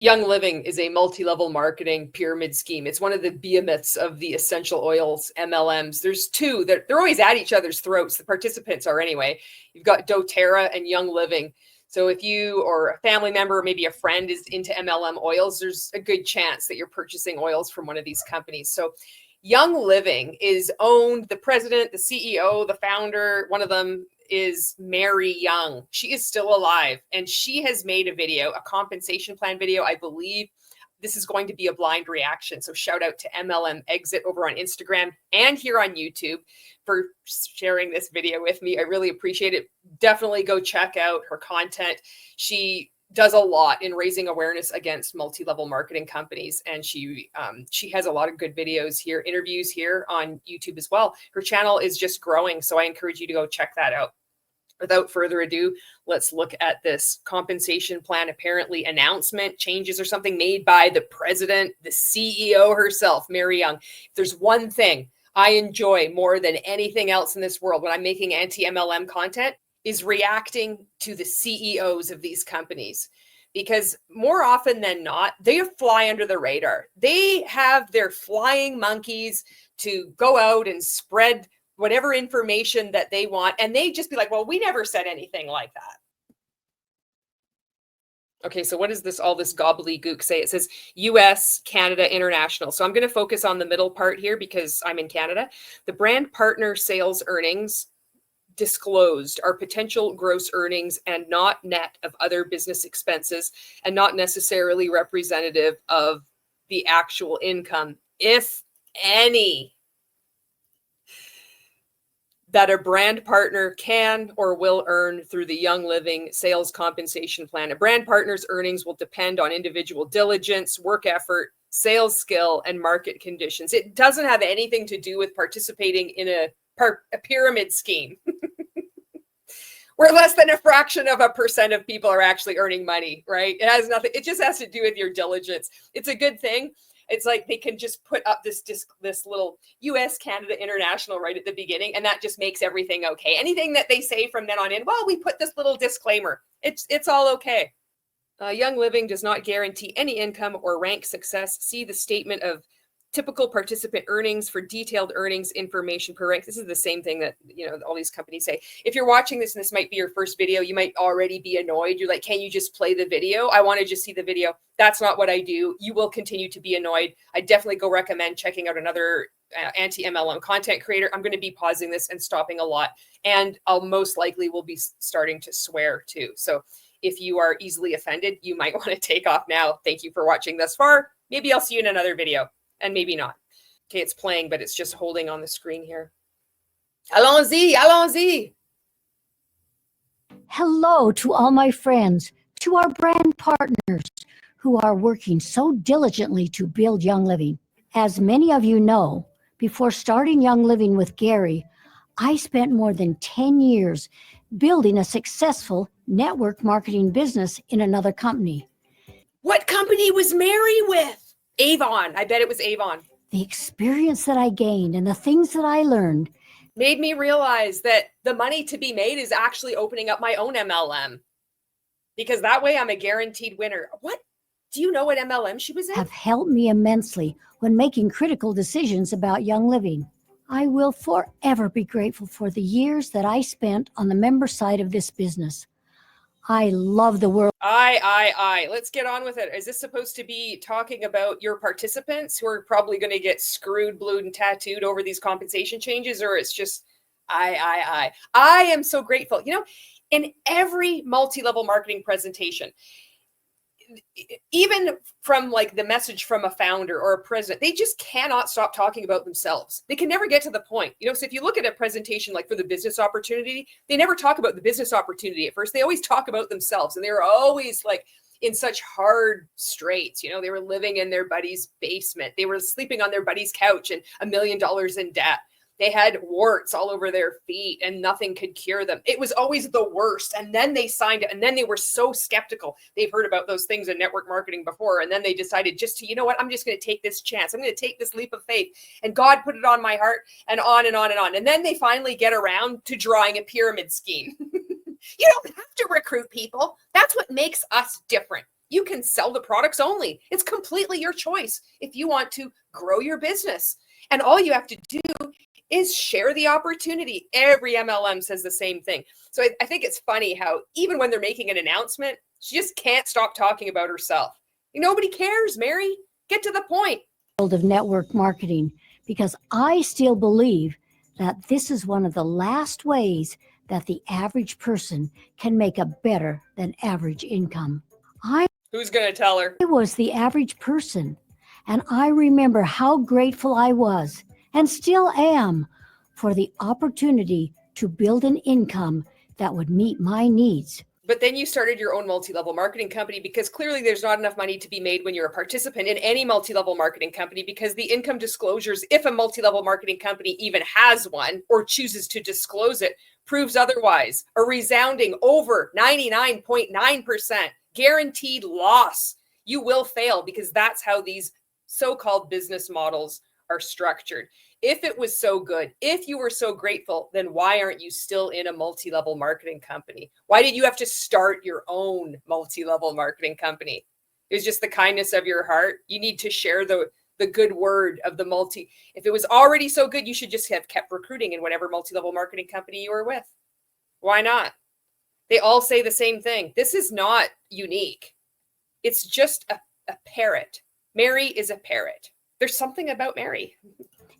Young Living is a multi-level marketing pyramid scheme. It's one of the behemoths of the essential oils, MLMs. There's two that they're always at each other's throats. The participants are anyway. You've got doTERRA and Young Living. So if you or a family member or maybe a friend is into MLM oils, there's a good chance that you're purchasing oils from one of these companies. So Young Living is owned, the president, the CEO, the founder, one of them is Mary Young. She is still alive, and she has made a video, a compensation plan video. I believe this is going to be a blind reaction. So shout out to MLMexit over on Instagram and here on YouTube for sharing this video with me. I really appreciate it. Definitely go check out her content. She does a lot in raising awareness against multi-level marketing companies. And she has a lot of good videos here, interviews here on YouTube as well. Her channel is just growing. So I encourage you to go check that out. Without further ado, let's look at this compensation plan, apparently announcement, changes or something made by the president, the CEO herself, Mary Young. If there's one thing I enjoy more than anything else in this world when I'm making anti-MLM content is reacting to the CEOs of these companies. Because more often than not, they fly under the radar. They have their flying monkeys to go out and spread whatever information that they want. And they just be like, well, we never said anything like that. Okay, so what does this, all this gobbledygook say? It says US, Canada, international. So I'm going to focus on the middle part here because I'm in Canada. The brand partner sales earnings disclosed are potential gross earnings and not net of other business expenses and not necessarily representative of the actual income, if any, that a brand partner can or will earn through the Young Living sales compensation plan. A brand partner's earnings will depend on individual diligence, work effort, sales skill, and market conditions. It doesn't have anything to do with participating in a pyramid scheme where less than a fraction of a percent of people are actually earning money, right? It has nothing, it just has to do with your diligence. It's a good thing. It's like they can just put up this little US, Canada, international right at the beginning, and that just makes everything okay. Anything that they say from then on in, well, we put this little disclaimer. It's all okay. Young Living does not guarantee any income or rank success. See the statement of typical participant earnings for detailed earnings information per rank. This is the same thing that, you know, all these companies say. If you're watching this and this might be your first video, you might already be annoyed. You're like, can you just play the video? I want to just see the video. That's not what I do. You will continue to be annoyed. I definitely go recommend checking out another anti-MLM content creator. I'm going to be pausing this and stopping a lot. And I'll most likely will be starting to swear too. So if you are easily offended, you might want to take off now. Thank you for watching thus far. Maybe I'll see you in another video. And maybe not. Okay, it's playing, but it's just holding on the screen here. Allons-y, allons-y. Hello to all my friends, to our brand partners who are working so diligently to build Young Living. As many of you know, before starting Young Living with Gary, I spent more than 10 years building a successful network marketing business in another company. What company was Mary with? Avon. I bet it was Avon. The experience that I gained and the things that I learned made me realize that the money to be made is actually opening up my own MLM, because that way I'm a guaranteed winner. What? Do you know what MLM she was in? Have helped me immensely when making critical decisions about Young Living. I will forever be grateful for the years that I spent on the member side of this business. I love the world. Let's get on with it. Is this supposed to be talking about your participants who are probably going to get screwed, blued, and tattooed over these compensation changes? Or it's just, I am so grateful. You know, in every multi-level marketing presentation, even from like the message from a founder or a president, they just cannot stop talking about themselves. They can never get to the point. You know, so if you look at a presentation like for the business opportunity, they never talk about the business opportunity at first. They always talk about themselves, and they were always like in such hard straits. You know, they were living in their buddy's basement. They were sleeping on their buddy's couch and $1 million in debt. They had warts all over their feet and nothing could cure them. It was always the worst. And then they signed it. And then they were so skeptical. They've heard about those things in network marketing before. And then they decided just to, you know what, I'm just going to take this chance. I'm going to take this leap of faith. And God put it on my heart, and on and on and on. And then they finally get around to drawing a pyramid scheme. You don't have to recruit people. That's what makes us different. You can sell the products only. It's completely your choice if you want to grow your business. And all you have to do is share the opportunity. Every MLM says the same thing. So I think it's funny how even when they're making an announcement, she just can't stop talking about herself. Nobody cares, Mary. Get to the point. Of network marketing, because I still believe that this is one of the last ways that the average person can make a better than average income. Who's going to tell her? I was the average person, and I remember how grateful I was, and still am, for the opportunity to build an income that would meet my needs. But then you started your own multi-level marketing company because clearly there's not enough money to be made when you're a participant in any multi-level marketing company, because the income disclosures, if a multi-level marketing company even has one or chooses to disclose it, proves otherwise. A resounding over 99.9% guaranteed loss. You will fail because that's how these so-called business models are structured. If it was so good, if you were so grateful, then why aren't you still in a multi-level marketing company? Why did you have to start your own multi-level marketing company? It was just the kindness of your heart. You need to share the good word of the multi. If it was already so good, you should just have kept recruiting in whatever multi-level marketing company you were with. Why not? They all say the same thing. This is not unique. It's just a parrot. Mary is a parrot. There's something about Mary.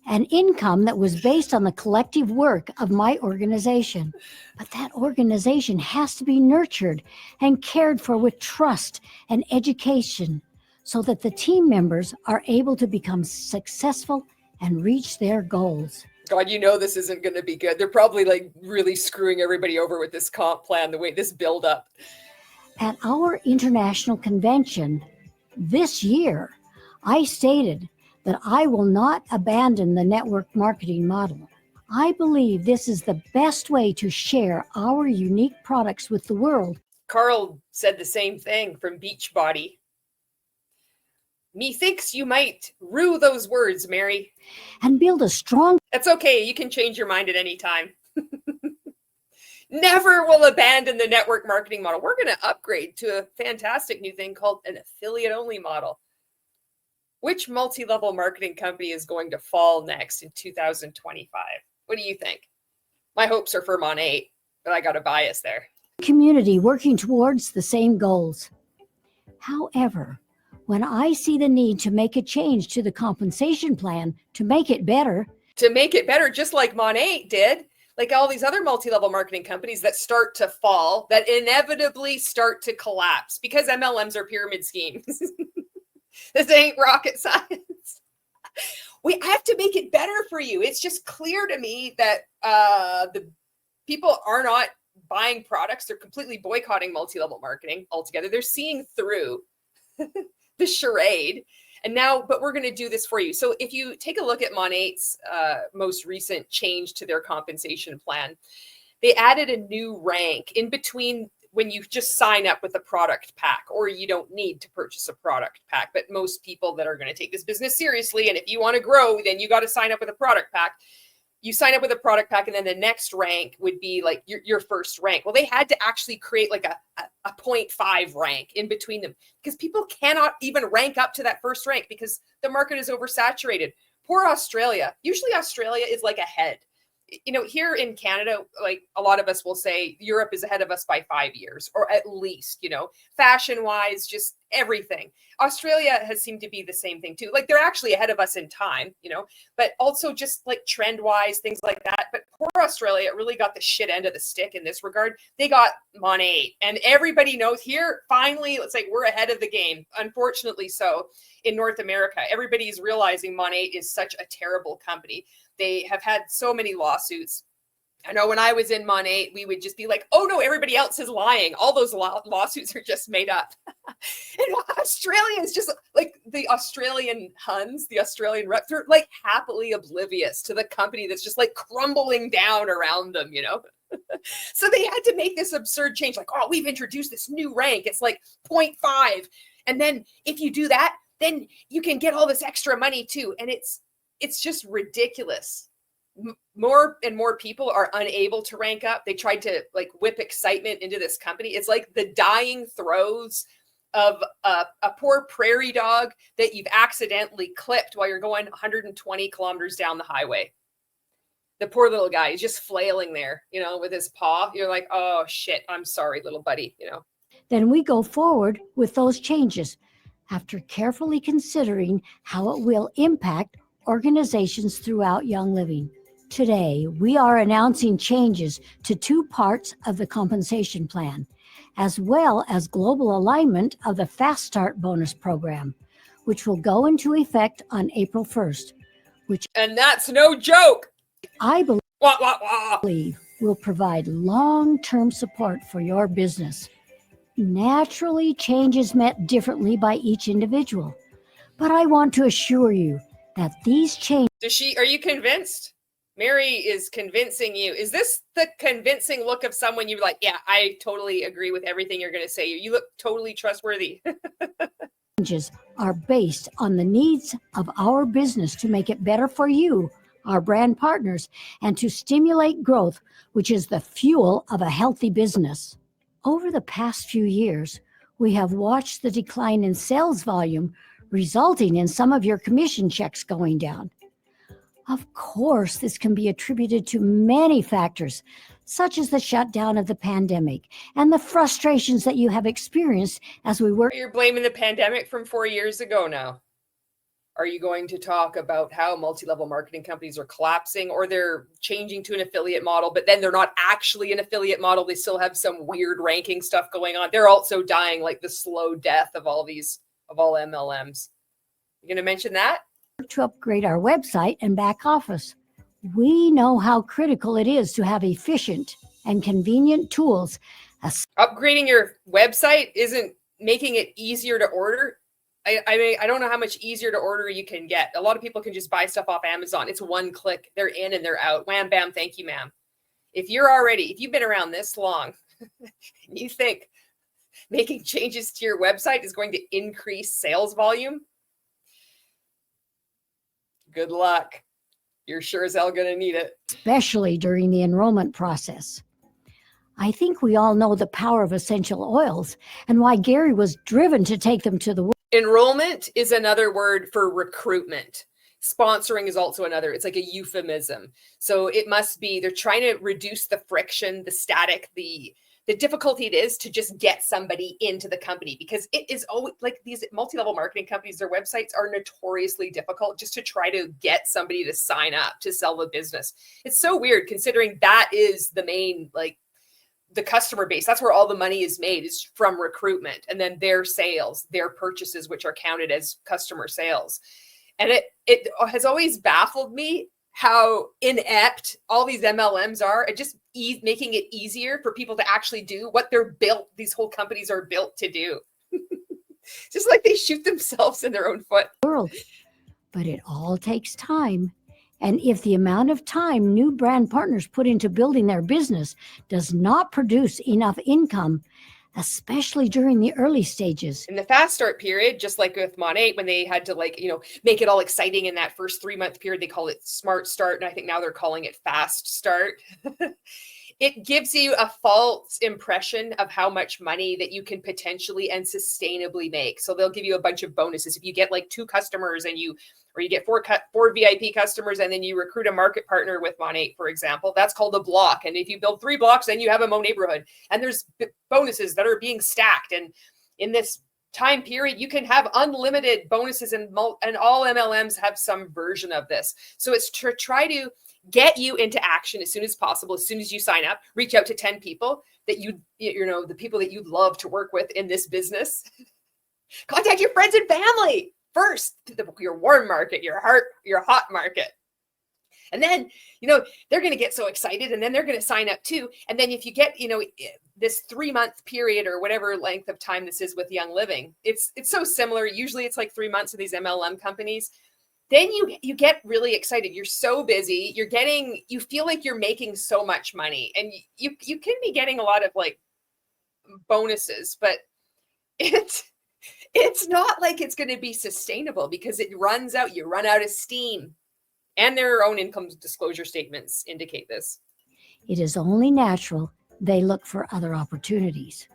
An income that was based on the collective work of my organization. But that organization has to be nurtured and cared for with trust and education so that the team members are able to become successful and reach their goals. God, this isn't going to be good. They're probably like really screwing everybody over with this comp plan, the way this build up. At our international convention this year, I stated that I will not abandon the network marketing model. I believe this is the best way to share our unique products with the world. Carl said the same thing from Beachbody. Methinks you might rue those words, Mary. And build a strong... That's okay. You can change your mind at any time. Never will abandon the network marketing model. We're going to upgrade to a fantastic new thing called an affiliate-only model. Which multi-level marketing company is going to fall next in 2025? What do you think? My hopes are for Mon8, but I got a bias there. Community working towards the same goals. However, when I see the need to make a change to the compensation plan to make it better, just like Mon8 did, like all these other multi-level marketing companies that start to fall, that inevitably start to collapse because MLMs are pyramid schemes. This ain't rocket science. We have to make it better for you. It's just clear to me that the people are not buying products. They're completely boycotting multi-level marketing altogether. They're seeing through the charade. And now, but we're going to do this for you. So if you take a look at Mon8's most recent change to their compensation plan, they added a new rank in between when you just sign up with a product pack, or you don't need to purchase a product pack. But most people that are going to take this business seriously, and if you want to grow, then you got to sign up with a product pack. You sign up with a product pack, and then the next rank would be like your first rank. Well, they had to actually create like a 0.5 rank in between them because people cannot even rank up to that first rank because the market is oversaturated. Poor Australia. Usually Australia is like ahead. Here in Canada, like a lot of us will say Europe is ahead of us by 5 years, or at least, fashion wise, just everything. Australia has seemed to be the same thing too. Like they're actually ahead of us in time, but also just like trend wise, things like that. But poor Australia really got the shit end of the stick in this regard. They got Mon8, and everybody knows here, finally, it's like we're ahead of the game. Unfortunately so in North America, everybody's realizing Mon8 is such a terrible company. They have had so many lawsuits. I know when I was in Mon8, we would just be like, oh no, everybody else is lying. All those lawsuits are just made up. And Australia is just like the Australian Huns, the Australian reps, they're like happily oblivious to the company that's just like crumbling down around them, So they had to make this absurd change. Like, oh, we've introduced this new rank. It's like 0.5. And then if you do that, then you can get all this extra money too. And it's just ridiculous. More and more people are unable to rank up. They tried to like whip excitement into this company. It's like the dying throes of a poor prairie dog that you've accidentally clipped while you're going 120 kilometers down the highway. The poor little guy, he's just flailing there, with his paw. You're like, oh shit, I'm sorry, little buddy, Then we go forward with those changes after carefully considering how it will impact organizations throughout Young Living. Today, we are announcing changes to 2 parts of the compensation plan, as well as global alignment of the Fast Start bonus program, which will go into effect on April 1st, and that's no joke. I Wah, wah, wah. believe will provide long-term support for your business. Naturally, change is met differently by each individual, but I want to assure you that these changes... Are you convinced? Mary is convincing you. Is this the convincing look of someone you're like, yeah, I totally agree with everything you're going to say. You look totally trustworthy. Changes are based on the needs of our business to make it better for you, our brand partners, and to stimulate growth, which is the fuel of a healthy business. Over the past few years, we have watched the decline in sales volume, resulting in some of your commission checks going down. Of course, this can be attributed to many factors, such as the shutdown of the pandemic and the frustrations that you have experienced as we work. You're blaming the pandemic from 4 years ago now. Are you going to talk about how multi-level marketing companies are collapsing, or they're changing to an affiliate model, but then they're not actually an affiliate model? They still have some weird ranking stuff going on. They're also dying like the slow death of all MLMs. You going to mention that? To upgrade our website and back office. We know how critical it is to have efficient and convenient tools. Upgrading your website isn't making it easier to order. I don't know how much easier to order you can get. A lot of people can just buy stuff off Amazon. It's one click. They're in and they're out. Wham, bam, thank you, ma'am. If you've been around this long, and you think making changes to your website is going to increase sales volume, good luck. You're sure as hell going to need it. Especially during the enrollment process. I think we all know the power of essential oils and why Gary was driven to take them to the world. Enrollment is another word for recruitment. Sponsoring is also another. It's like a euphemism. So it must be, they're trying to reduce the friction, the static, the difficulty it is to just get somebody into the company, because it is always like these multi-level marketing companies, their websites are notoriously difficult just to try to get somebody to sign up to sell the business. It's so weird considering that is the main, like, the customer base. That's where all the money is made, is from recruitment, and then their sales, their purchases, which are counted as customer sales. And it has always baffled me how inept all these MLMs are at just making it easier for people to actually do what these whole companies are built to do. Just like they shoot themselves in their own foot. But it all takes time. And if the amount of time new brand partners put into building their business does not produce enough income, especially during the early stages. In the fast start period, just like with Mon8, when they had to make it all exciting in that first 3-month period, they call it smart start. And I think now they're calling it fast start. It gives you a false impression of how much money that you can potentially and sustainably make. So they'll give you a bunch of bonuses. If you get like 2 customers or you get 4 VIP customers, and then you recruit a market partner with Mon8, for example, that's called a block. And if you build 3 blocks, then you have a Mo neighborhood. And there's bonuses that are being stacked. And in this time period, you can have unlimited bonuses, and all MLMs have some version of this. So it's to try to get you into action as soon as possible. As soon as you sign up, reach out to 10 people that the people that you'd love to work with in this business. Contact your friends and family first, your warm market, your hot market. And then, they're going to get so excited, and then they're going to sign up too. And then if you get, this 3-month period or whatever length of time this is with Young Living, it's so similar. Usually it's like 3 months of these MLM companies. Then you get really excited. You're so busy. You feel like you're making so much money, and you can be getting a lot of like bonuses, but it's not like it's going to be sustainable, because it runs out. You run out of steam, and their own income disclosure statements indicate this. It is only natural they look for other opportunities.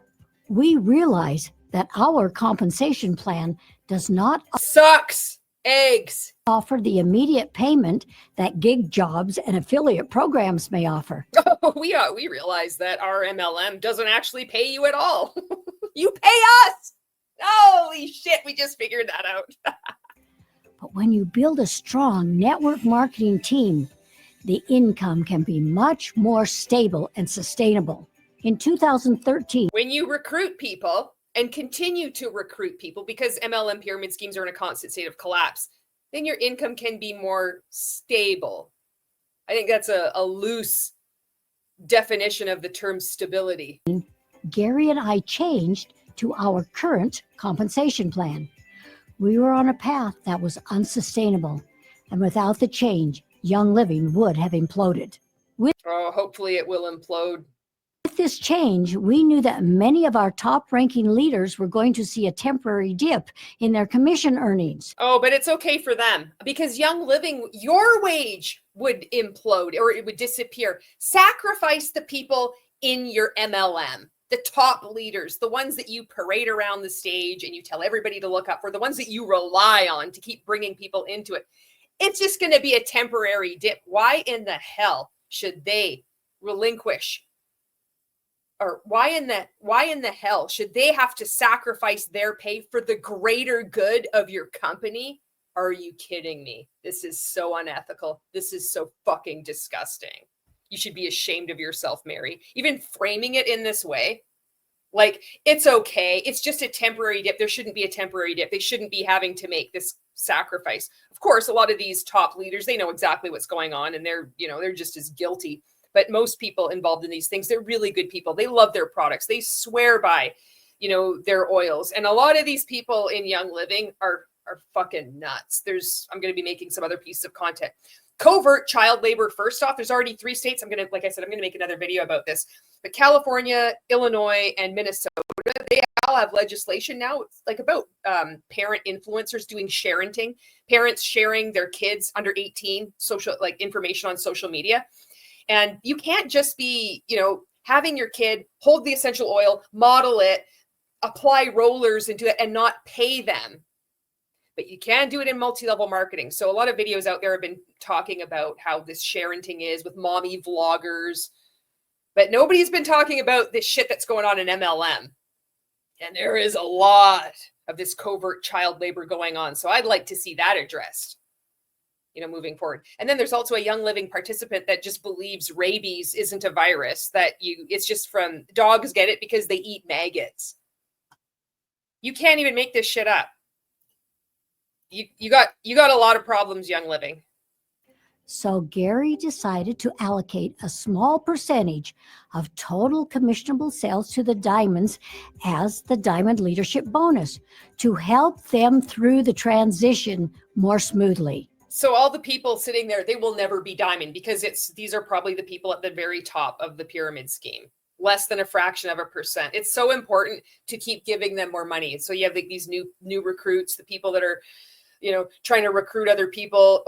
We realize that our compensation plan does not Sucks eggs. offer the immediate payment that gig jobs and affiliate programs may offer. Oh, we realize that our MLM doesn't actually pay you at all. You pay us. Holy shit, we just figured that out. But when you build a strong network marketing team, the income can be much more stable and sustainable. In 2013, When you recruit people and continue to recruit people, because MLM pyramid schemes are in a constant state of collapse, then your income can be more stable. I think that's a loose definition of the term stability. Gary and I changed to our current compensation plan. We were on a path that was unsustainable, and without the change, Young Living would have imploded. Oh, hopefully it will implode. With this change, we knew that many of our top-ranking leaders were going to see a temporary dip in their commission earnings. Oh, but it's okay for them, because Young Living, your wage would implode or it would disappear. Sacrifice the people in your MLM, the top leaders, the ones that you parade around the stage and you tell everybody to look up for, the ones that you rely on to keep bringing people into it. It's just going to be a temporary dip. Why in the hell should they relinquish? Or why in the hell should they have to sacrifice their pay for the greater good of your company? Are you kidding me? This is so unethical. This is so fucking disgusting. You should be ashamed of yourself, Mary. Even framing it in this way, like, it's okay. It's just a temporary dip. There shouldn't be a temporary dip. They shouldn't be having to make this sacrifice. Of course, a lot of these top leaders, they know exactly what's going on, and they're just as guilty. But most people involved in these things, they're really good people. They love their products. They swear by, their oils. And a lot of these people in Young Living are fucking nuts. I'm going to be making some other pieces of content. Covert child labor. First off, there's already 3 states. Like I said, I'm going to make another video about this. But California, Illinois, and Minnesota, they all have legislation now. It's like about parent influencers doing sharenting, parents sharing their kids under 18 information on social media. And you can't just be, having your kid hold the essential oil, model it, apply rollers into it, and not pay them. But you can do it in multi-level marketing. So a lot of videos out there have been talking about how this sharenting is with mommy vloggers. But nobody's been talking about this shit that's going on in MLM. And there is a lot of this covert child labor going on. So I'd like to see that addressed, moving forward. And then there's also a Young Living participant that just believes rabies isn't a virus, it's just from dogs get it because they eat maggots. You can't even make this shit up. You got a lot of problems, Young Living. So Gary decided to allocate a small percentage of total commissionable sales to the diamonds as the diamond leadership bonus to help them through the transition more smoothly. So all the people sitting there, they will never be diamond, because these are probably the people at the very top of the pyramid scheme, less than a fraction of a percent. It's so important to keep giving them more money. So you have these new recruits, the people that are, trying to recruit other people.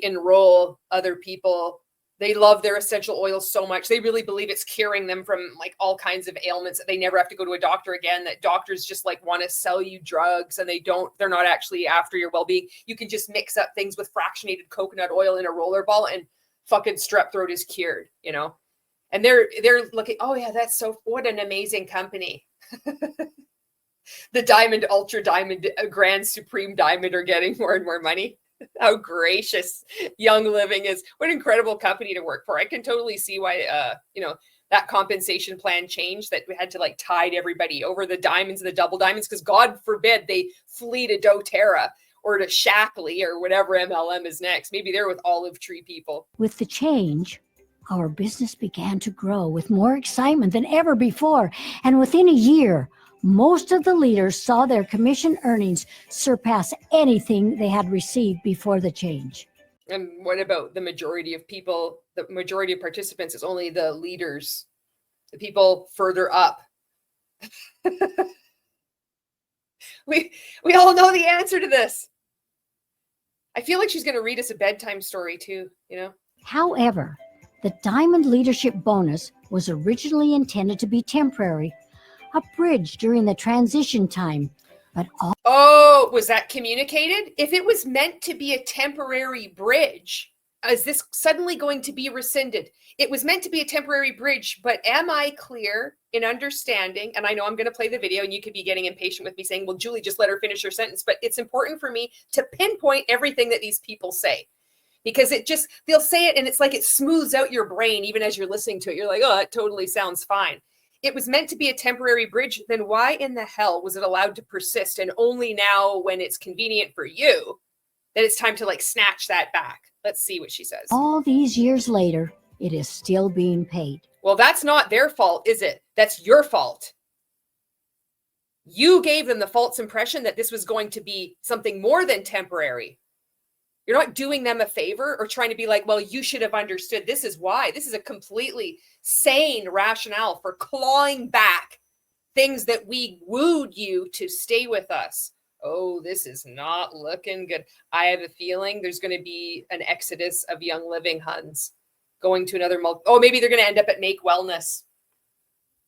Enroll other people. They love their essential oils so much. They really believe it's curing them from all kinds of ailments, that they never have to go to a doctor again, that doctors just want to sell you drugs, and they're not actually after your well-being. You can just mix up things with fractionated coconut oil in a roller ball and fucking strep throat is cured, and they're looking, oh yeah, what an amazing company. The diamond, ultra diamond, grand supreme diamond are getting more and more money. How gracious Young Living is. What an incredible company to work for. I can totally see why, that compensation plan changed, that we had to tide everybody over the diamonds and the double diamonds, because God forbid they flee to doTERRA or to Shackley or whatever MLM is next. Maybe they're with olive tree people. With the change, our business began to grow with more excitement than ever before. And within a year, most of the leaders saw their commission earnings surpass anything they had received before the change. And what about the majority of people? The majority of participants is only the leaders, the people further up. We all know the answer to this. I feel like she's going to read us a bedtime story too, However, the Diamond Leadership Bonus was originally intended to be temporary a bridge during the transition time. But all Oh, was that communicated? If it was meant to be a temporary bridge, is this suddenly going to be rescinded? It was meant to be a temporary bridge, but am I clear in understanding? And I know I'm going to play the video and you could be getting impatient with me saying, well, Julie, just let her finish her sentence. But it's important for me to pinpoint everything that these people say, because they'll say it and it's like it smooths out your brain even as you're listening to it. You're like, oh, it totally sounds fine. It was meant to be a temporary bridge. Then why in the hell was it allowed to persist? And only now when it's convenient for you that it's time to like snatch that back. Let's see what she says. all these years later, it is still being paid. Well, that's not their fault, is it? That's your fault. You gave them the false impression that this was going to be something more than temporary. You're not doing them a favor or trying to be like, well, you should have understood. This is why. This is a completely sane rationale for clawing back things that we wooed you to stay with us. Oh, this is not looking good. I have a feeling there's going to be an exodus of Young Living Huns going to another maybe they're going to end up at Make Wellness.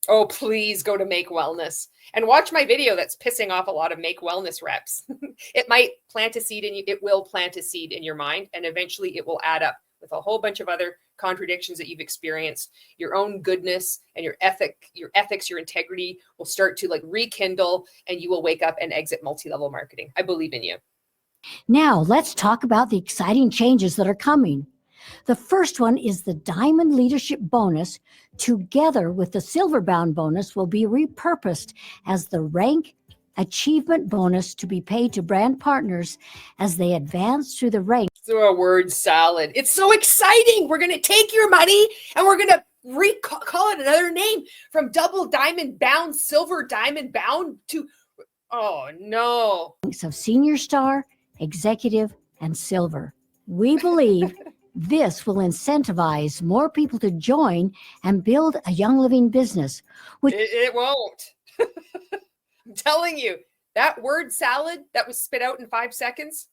Oh, please go to Make Wellness and watch my video that's pissing off a lot of Make Wellness reps. It might plant a seed in you. It will plant a seed in your mind, and eventually it will add up with a whole bunch of other contradictions that you've experienced. Your own goodness and your ethics, your integrity will start to like rekindle, and you will wake up and exit multi-level marketing. I believe in you. Now, let's talk about the exciting changes that are coming. The first one is the Diamond Leadership Bonus, together with the Silver Bound Bonus, will be repurposed as the Rank Achievement Bonus to be paid to brand partners as they advance through the ranks. Through a word salad. It's so exciting. We're going to take your money and we're going to call it another name, from Double Diamond Bound, Silver Diamond Bound to, oh no. Of Senior Star, Executive, and Silver. We believe this will incentivize more people to join and build a Young Living business. It won't. I'm telling you, that word salad that was spit out in 5 seconds,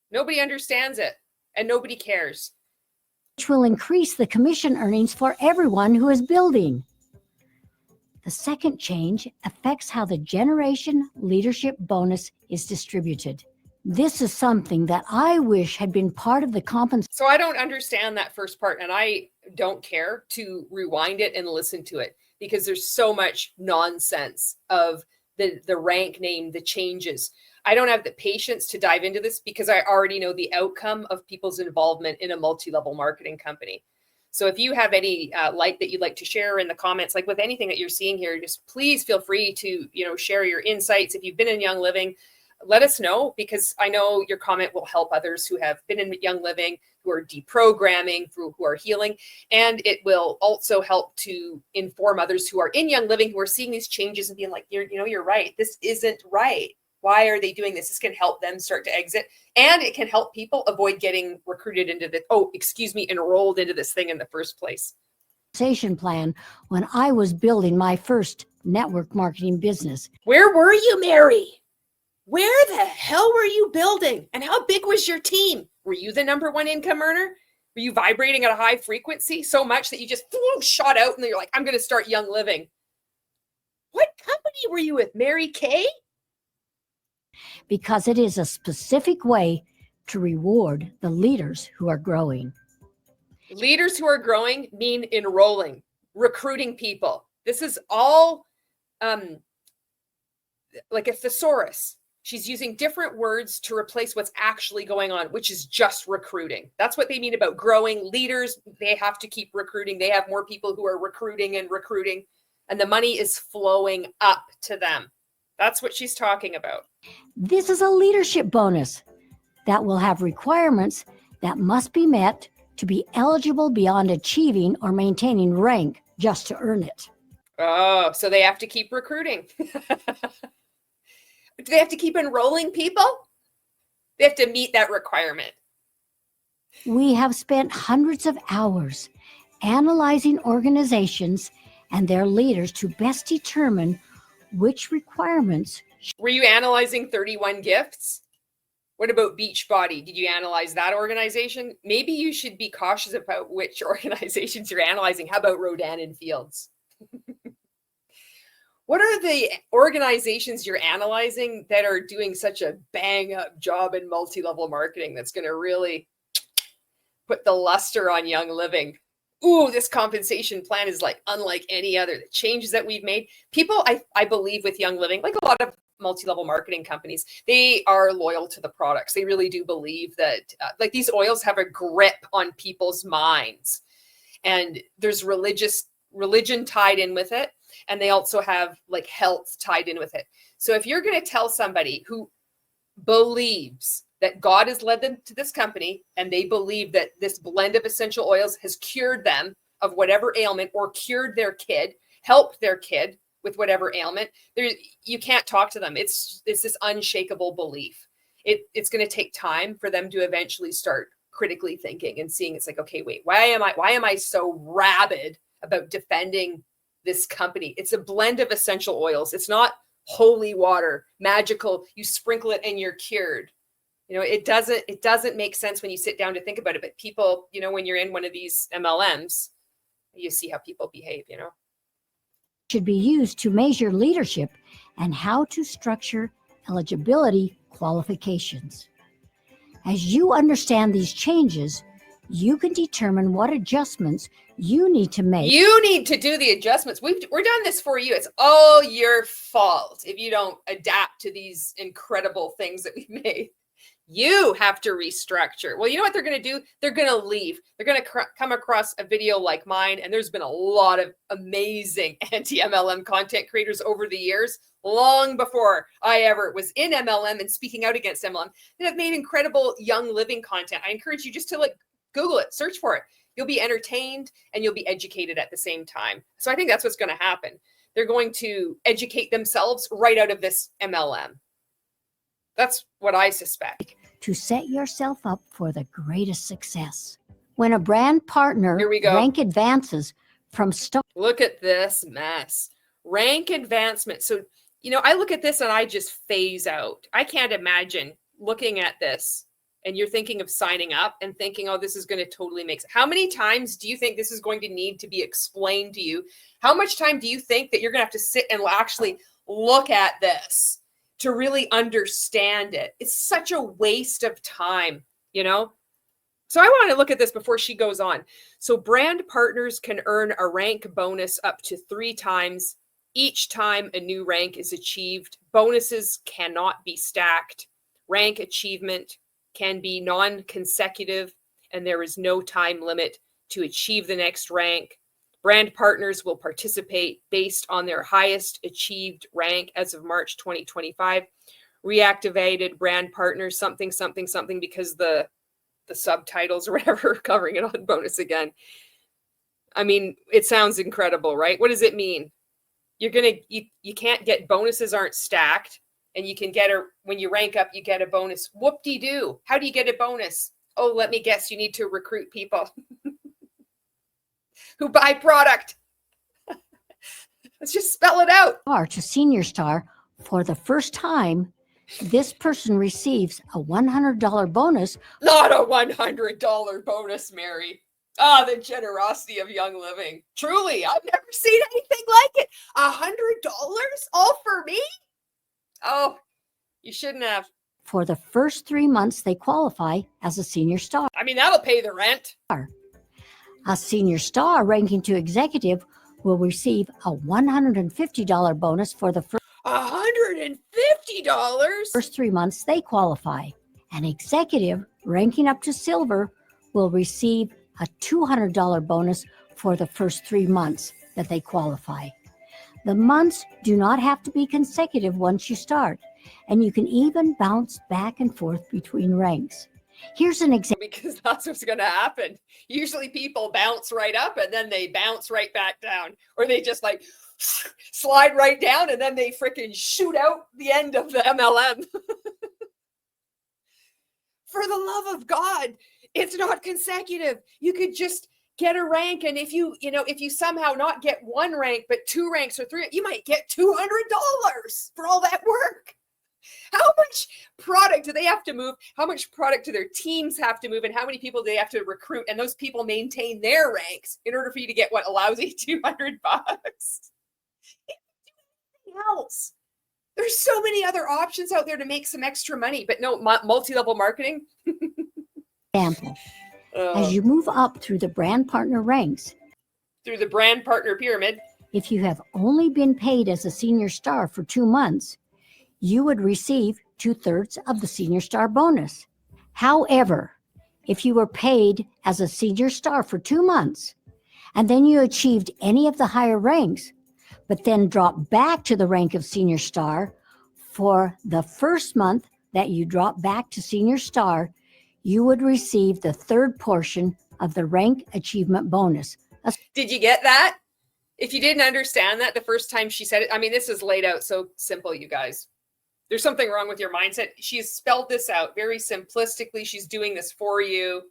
nobody understands it and nobody cares. Which will increase the commission earnings for everyone who is building. The second change affects how the Generation Leadership Bonus is distributed. This is something that I wish had been part of the compensation. So I don't understand that first part, and I don't care to rewind it and listen to it because there's so much nonsense of the rank name, the changes. I don't have the patience to dive into this because I already know the outcome of people's involvement in a multi-level marketing company. So if you have any light that you'd like to share in the comments, like with anything that you're seeing here, just please feel free to, share your insights. If you've been in Young Living, let us know, because I know your comment will help others who have been in Young Living, who are deprogramming, who are healing. And it will also help to inform others who are in Young Living, who are seeing these changes and being like, you're right. This isn't right. Why are they doing this? This can help them start to exit. And it can help people avoid getting recruited into enrolled into this thing in the first place. Plan when I was building my first network marketing business. Where were you, Mary? Where the hell were you building? And how big was your team? Were you the number one income earner? Were you vibrating at a high frequency so much that you just shot out and you're like, I'm going to start Young Living? What company were you with, Mary Kay? Because it is a specific way to reward the leaders who are growing. Leaders who are growing mean enrolling, recruiting people. This is all like a thesaurus. She's using different words to replace what's actually going on, which is just recruiting. That's what they mean about growing. Leaders, they have to keep recruiting. They have more people who are recruiting, and the money is flowing up to them. That's what she's talking about. This is a leadership bonus that will have requirements that must be met to be eligible beyond achieving or maintaining rank just to earn it. Oh, so they have to keep recruiting. Do they have to keep enrolling people? They have to meet that requirement. We have spent hundreds of hours analyzing organizations and their leaders to best determine which requirements. Were you analyzing 31 Gifts? What about Beachbody? Did you analyze that organization? Maybe you should be cautious about which organizations you're analyzing. How about Rodan and Fields? What are the organizations you're analyzing that are doing such a bang up job in multi-level marketing that's going to really put the luster on Young Living? Ooh, this compensation plan is like unlike any other. The changes that we've made, people, I believe with Young Living, like a lot of multi-level marketing companies, they are loyal to the products. They really do believe that like these oils have a grip on people's minds, and there's religion tied in with it. And they also have like health tied in with it. So if you're going to tell somebody who believes that God has led them to this company, and they believe that this blend of essential oils has cured them of whatever ailment, or cured their kid, helped their kid with whatever ailment, you can't talk to them. It's this unshakable belief. It's going to take time for them to eventually start critically thinking and seeing. It's like, okay, wait, why am I so rabid about defending this company? It's a blend of essential oils. It's not holy water, magical. You sprinkle it and you're cured. You know, it doesn't make sense when you sit down to think about it. But people, you know, when you're in one of these MLMs, you see how people behave, you know. Should be used to measure leadership and how to structure eligibility qualifications. As you understand these changes, you can determine what adjustments you need to make. You need to do the adjustments. We're done this for you. It's all your fault if you don't adapt to these incredible things that we've made. You have to restructure. Well, you know what they're going to do? They're going to leave. They're going to come across a video like mine. And there's been a lot of amazing anti-MLM content creators over the years, long before I ever was in MLM and speaking out against MLM, that have made incredible Young Living content. I encourage you just to like Google it, search for it. You'll be entertained and you'll be educated at the same time. So I think that's what's going to happen. They're going to educate themselves right out of this MLM. That's what I suspect. To set yourself up for the greatest success. When a brand partner Here we go. rank advances from start. Look at this mess. Rank advancement. So, you know, I look at this and I just phase out. I can't imagine looking at this and you're thinking of signing up and thinking, oh, this is going to totally make sense. How many times do you think this is going to need to be explained to you? How much time do you think that you're going to have to sit and actually look at this to really understand it? It's such a waste of time, you know? So I want to look at this before she goes on. So brand partners can earn a rank bonus up to 3 times each time a new rank is achieved. Bonuses cannot be stacked. Rank achievement can be non-consecutive, and there is no time limit to achieve the next rank. Brand partners will participate based on their highest achieved rank as of March 2025. Reactivated brand partners, something, something, something, because the subtitles or whatever are covering it on bonus again. I mean, it sounds incredible, right? What does it mean? You can't get bonuses, aren't stacked, and you can get when you rank up, you get a bonus. Whoop-de-doo. How do you get a bonus? Oh, let me guess, you need to recruit people who buy product. Let's just spell it out. To senior star for the first time, this person receives a $100 bonus. Not a $100 bonus, Mary. Ah, the generosity of Young Living. Truly, I've never seen anything like it. $100 all for me? Oh, you shouldn't have. For the first 3 months they qualify as a senior star. I mean, that'll pay the rent. A senior star ranking to executive will receive a $150 bonus for the $150? first 3 months they qualify. An executive ranking up to silver will receive a $200 bonus for the first 3 months that they qualify. The months do not have to be consecutive once you start, and you can even bounce back and forth between ranks. Here's an example. Because that's what's going to happen. Usually people bounce right up and then they bounce right back down, or they just like slide right down and then they freaking shoot out the end of the MLM. For the love of God, it's not consecutive. You could just get a rank, and if you somehow not get 1 rank but 2 ranks or 3, you might get $200 for all that work. How much product do they have to move? How much product do their teams have to move? And how many people do they have to recruit? And those people maintain their ranks in order for you to get what, a lousy $200? else. There's so many other options out there to make some extra money, but no, multi-level marketing. Example, as you move up through the brand partner ranks, through the brand partner pyramid, if you have only been paid as a senior star for 2 months, you would receive 2/3 of the senior star bonus. However, if you were paid as a senior star for 2 months, and then you achieved any of the higher ranks, but then dropped back to the rank of senior star, for the first month that you drop back to senior star, you would receive the 3rd portion of the rank achievement bonus. Did you get that? If you didn't understand that the first time she said it, I mean, this is laid out so simple, you guys. There's something wrong with your mindset. She's spelled this out very simplistically. She's doing this for you.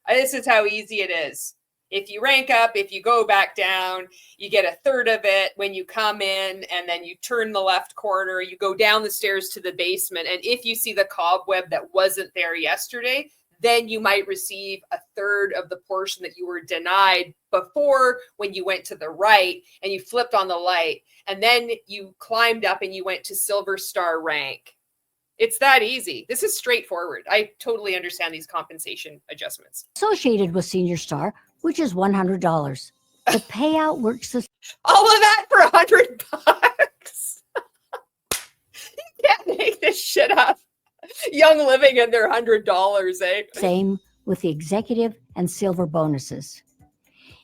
This is how easy it is. If you rank up, if you go back down, you get 1/3 of it when you come in, and then you turn the left corner, you go down the stairs to the basement. And if you see the cobweb that wasn't there yesterday, then you might receive 1/3 of the portion that you were denied before when you went to the right and you flipped on the light, and then you climbed up and you went to silver star rank. It's that easy. This is straightforward. I totally understand these compensation adjustments. Associated with senior star, which is $100. The payout works the all of that for $100. You can't make this shit up. Young Living and their $100, eh? same with the executive and silver bonuses.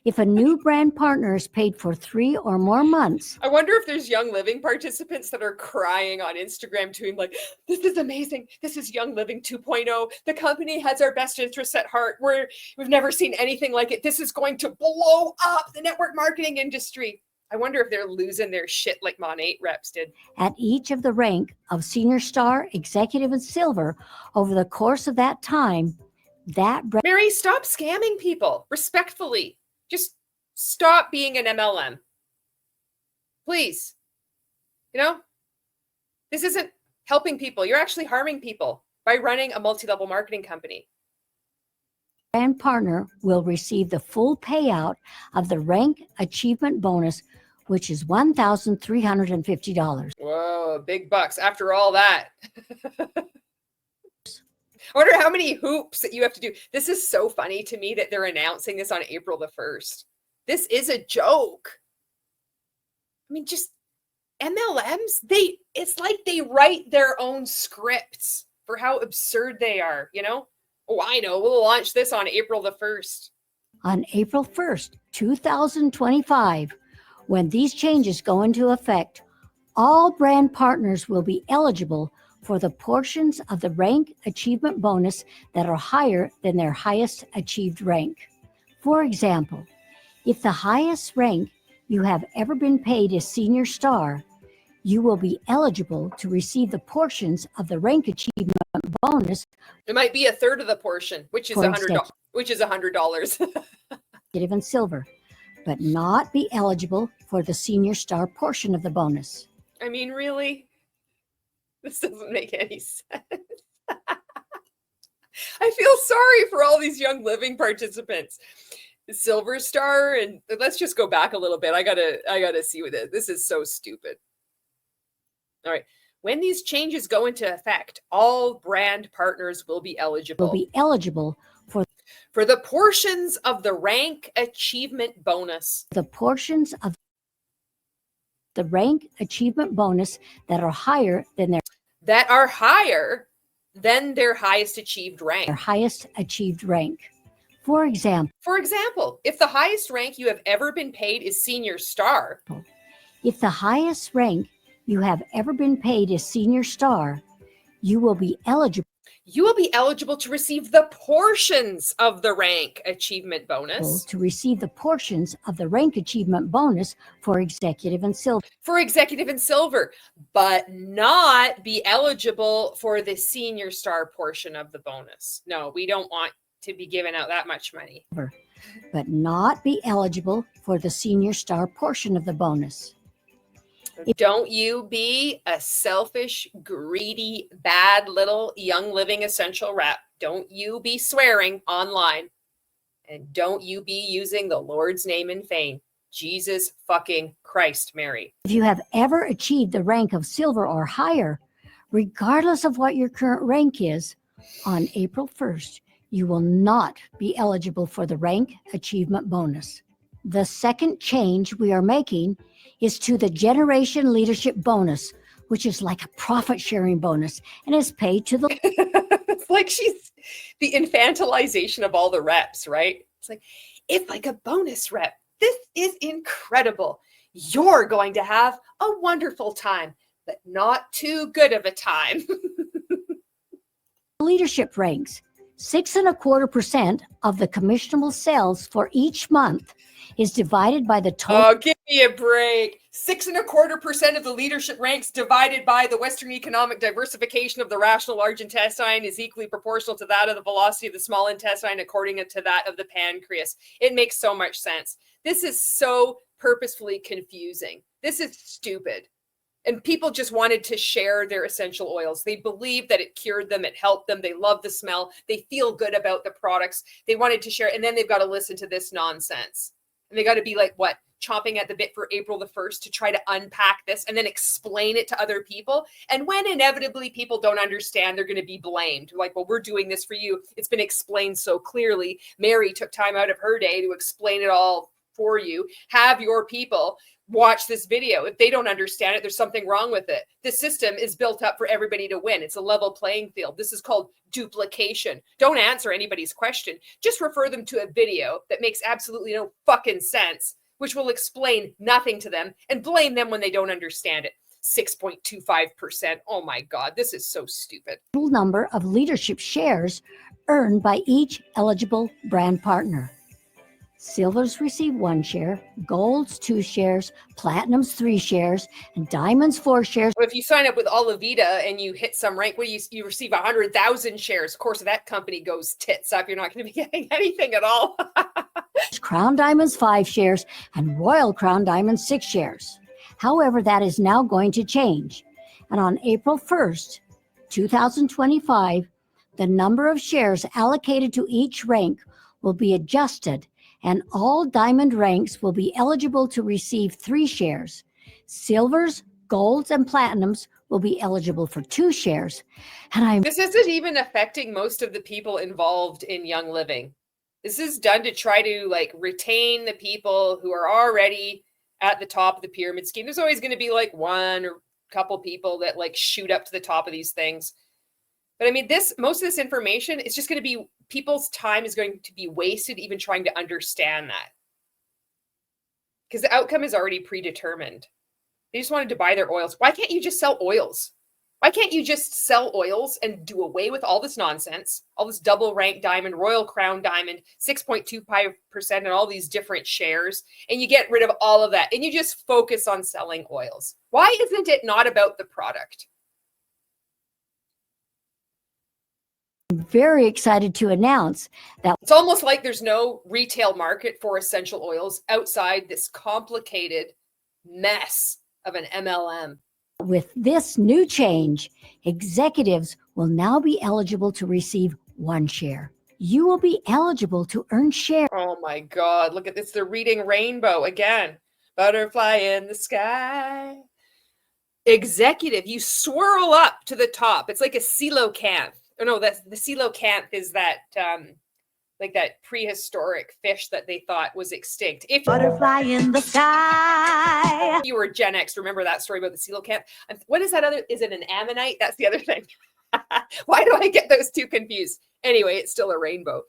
If a new brand partner is paid for 3 or more months, I wonder if there's Young Living participants that are crying on Instagram to him like, this is amazing. This is Young Living 2.0. The company has our best interests at heart. We've never seen anything like it. This is going to blow up the network marketing industry. I wonder if they're losing their shit like Mon 8 reps did. At each of the rank of senior star, executive, and silver, over the course of that time, Mary, stop scamming people respectfully. Just stop being an MLM. Please. You know, this isn't helping people. You're actually harming people by running a multi-level marketing company. brand partner will receive the full payout of the rank achievement bonus, which is $1,350. Whoa, big bucks after all that. I wonder how many hoops that you have to do. This is so funny to me that they're announcing this on April the 1st. This is a joke. I mean, just MLMs, it's like they write their own scripts for how absurd they are, you know? Oh, I know. We'll launch this on April the 1st. On April 1st, 2025, when these changes go into effect, all brand partners will be eligible for the portions of the rank achievement bonus that are higher than their highest achieved rank. For example, if the highest rank you have ever been paid is senior star, you will be eligible to receive the portions of the rank achievement bonus. It might be a third of the portion, which is $100. Which is $100. And silver, but not be eligible for the senior star portion of the bonus. I mean, really? This doesn't make any sense. I feel sorry for all these Young Living participants. The Silver Star, and let's just go back a little bit. I gotta see what this is so stupid. All right. When these changes go into effect, all brand partners will be eligible. For the portions of the rank achievement bonus. The portions of the rank achievement bonus that are higher than their highest achieved rank. Their highest achieved rank. For example, if the highest rank you have ever been paid is senior star. If the highest rank you have ever been paid is senior star, you will be eligible to receive the portions of the rank achievement bonus. For executive and silver. But not be eligible for the senior star portion of the bonus. No, we don't want to be giving out that much money. But not be eligible for the senior star portion of the bonus. Don't you be a selfish, greedy, bad little Young Living essential rep. Don't you be swearing online. And don't you be using the Lord's name in vain. Jesus fucking Christ, Mary. If you have ever achieved the rank of silver or higher, regardless of what your current rank is, on April 1st, you will not be eligible for the rank achievement bonus. The second change we are making is to the generation leadership bonus, which is like a profit sharing bonus and is paid to the It's like she's the infantilization of all the reps, right? It's like, if like a bonus rep, this is incredible. You're going to have a wonderful time, but not too good of a time. leadership ranks. 6.25% of the commissionable sales for each month is divided by the total. Oh, give me a break. 6.25% of the leadership ranks divided by the Western economic diversification of the rational large intestine is equally proportional to that of the velocity of the small intestine according to that of the pancreas. It makes so much sense. This is so purposefully confusing. This is stupid. And people just wanted to share their essential oils. They believed that it cured them, it helped them, they love the smell, they feel good about the products. They wanted to share, and then they've got to listen to this nonsense. And they got to be like, what, chomping at the bit for April the 1st to try to unpack this and then explain it to other people. And when inevitably people don't understand, they're going to be blamed. Like, well, we're doing this for you. It's been explained so clearly. Mary took time out of her day to explain it all for you. Have your people watch this video. If they don't understand it, there's something wrong with it. The system is built up for everybody to win. It's a level playing field. This is called duplication. Don't answer anybody's question. Just refer them to a video that makes absolutely no fucking sense, which will explain nothing to them, and blame them when they don't understand it. 6.25%. Oh my God, this is so stupid. Total number of leadership shares earned by each eligible brand partner. Silvers receive 1 share, golds 2 shares, platinums 3 shares, and diamonds 4 shares. If you sign up with Olivita and you hit some rank, you receive 100,000 shares. Of course, if that company goes tits up, you're not going to be getting anything at all. Crown Diamonds 5 shares, and Royal Crown Diamonds 6 shares. However, that is now going to change. And on April 1st, 2025, the number of shares allocated to each rank will be adjusted, and all diamond ranks will be eligible to receive 3 shares. Silvers, golds, and platinums will be eligible for 2 shares. And this isn't even affecting most of the people involved in Young Living. This is done to try to like retain the people who are already at the top of the pyramid scheme. There's always going to be like one or a couple people that like shoot up to the top of these things. But I mean, most of this information is just going to be, people's time is going to be wasted even trying to understand that. Because the outcome is already predetermined. They just wanted to buy their oils. Why can't you just sell oils? Why can't you just sell oils and do away with all this nonsense, all this double rank diamond, Royal Crown Diamond, 6.25%, and all these different shares, and you get rid of all of that, and you just focus on selling oils? Why isn't it not about the product? I'm very excited to announce that it's almost like there's no retail market for essential oils outside this complicated mess of an MLM. With this new change, executives will now be eligible to receive 1 share. You will be eligible to earn shares. Oh my God, look at this. They're reading rainbow again. Butterfly in the sky. Executive, you swirl up to the top. It's like a coelacanth. Oh no, that's the coelacanth is that like that prehistoric fish that they thought was extinct. If butterfly in the sky. You were Gen X, remember that story about the coelacanth? What is that other? Is it an ammonite? That's the other thing. Why do I get those two confused? Anyway, it's still a rainbow.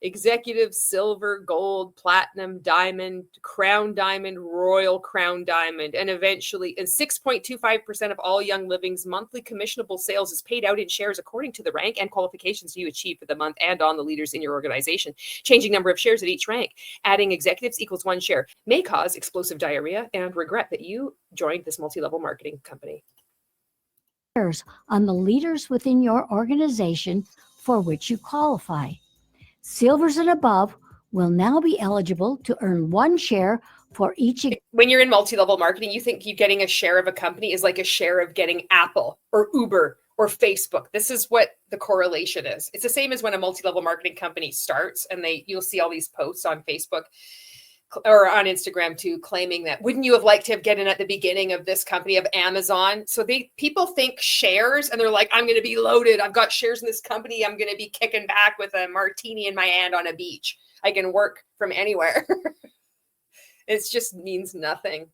Executive, silver, gold, platinum, diamond, crown diamond, royal crown diamond, and eventually, and 6.25% of all Young Living's monthly commissionable sales is paid out in shares according to the rank and qualifications you achieve for the month and on the leaders in your organization. Changing number of shares at each rank, adding executives equals 1 share, may cause explosive diarrhea and regret that you joined this multi-level marketing company. On the leaders within your organization for which you qualify. Silvers and above will now be eligible to earn 1 share for each. When you're in multi-level marketing, you think you getting a share of a company is like a share of getting Apple or Uber or Facebook. This is what the correlation is. It's the same as when a multi-level marketing company starts and you'll see all these posts on Facebook. or on Instagram too, claiming that, wouldn't you have liked to have gotten at the beginning of this company of Amazon? So people think shares and they're like, I'm going to be loaded. I've got shares in this company. I'm going to be kicking back with a martini in my hand on a beach. I can work from anywhere. It just means nothing.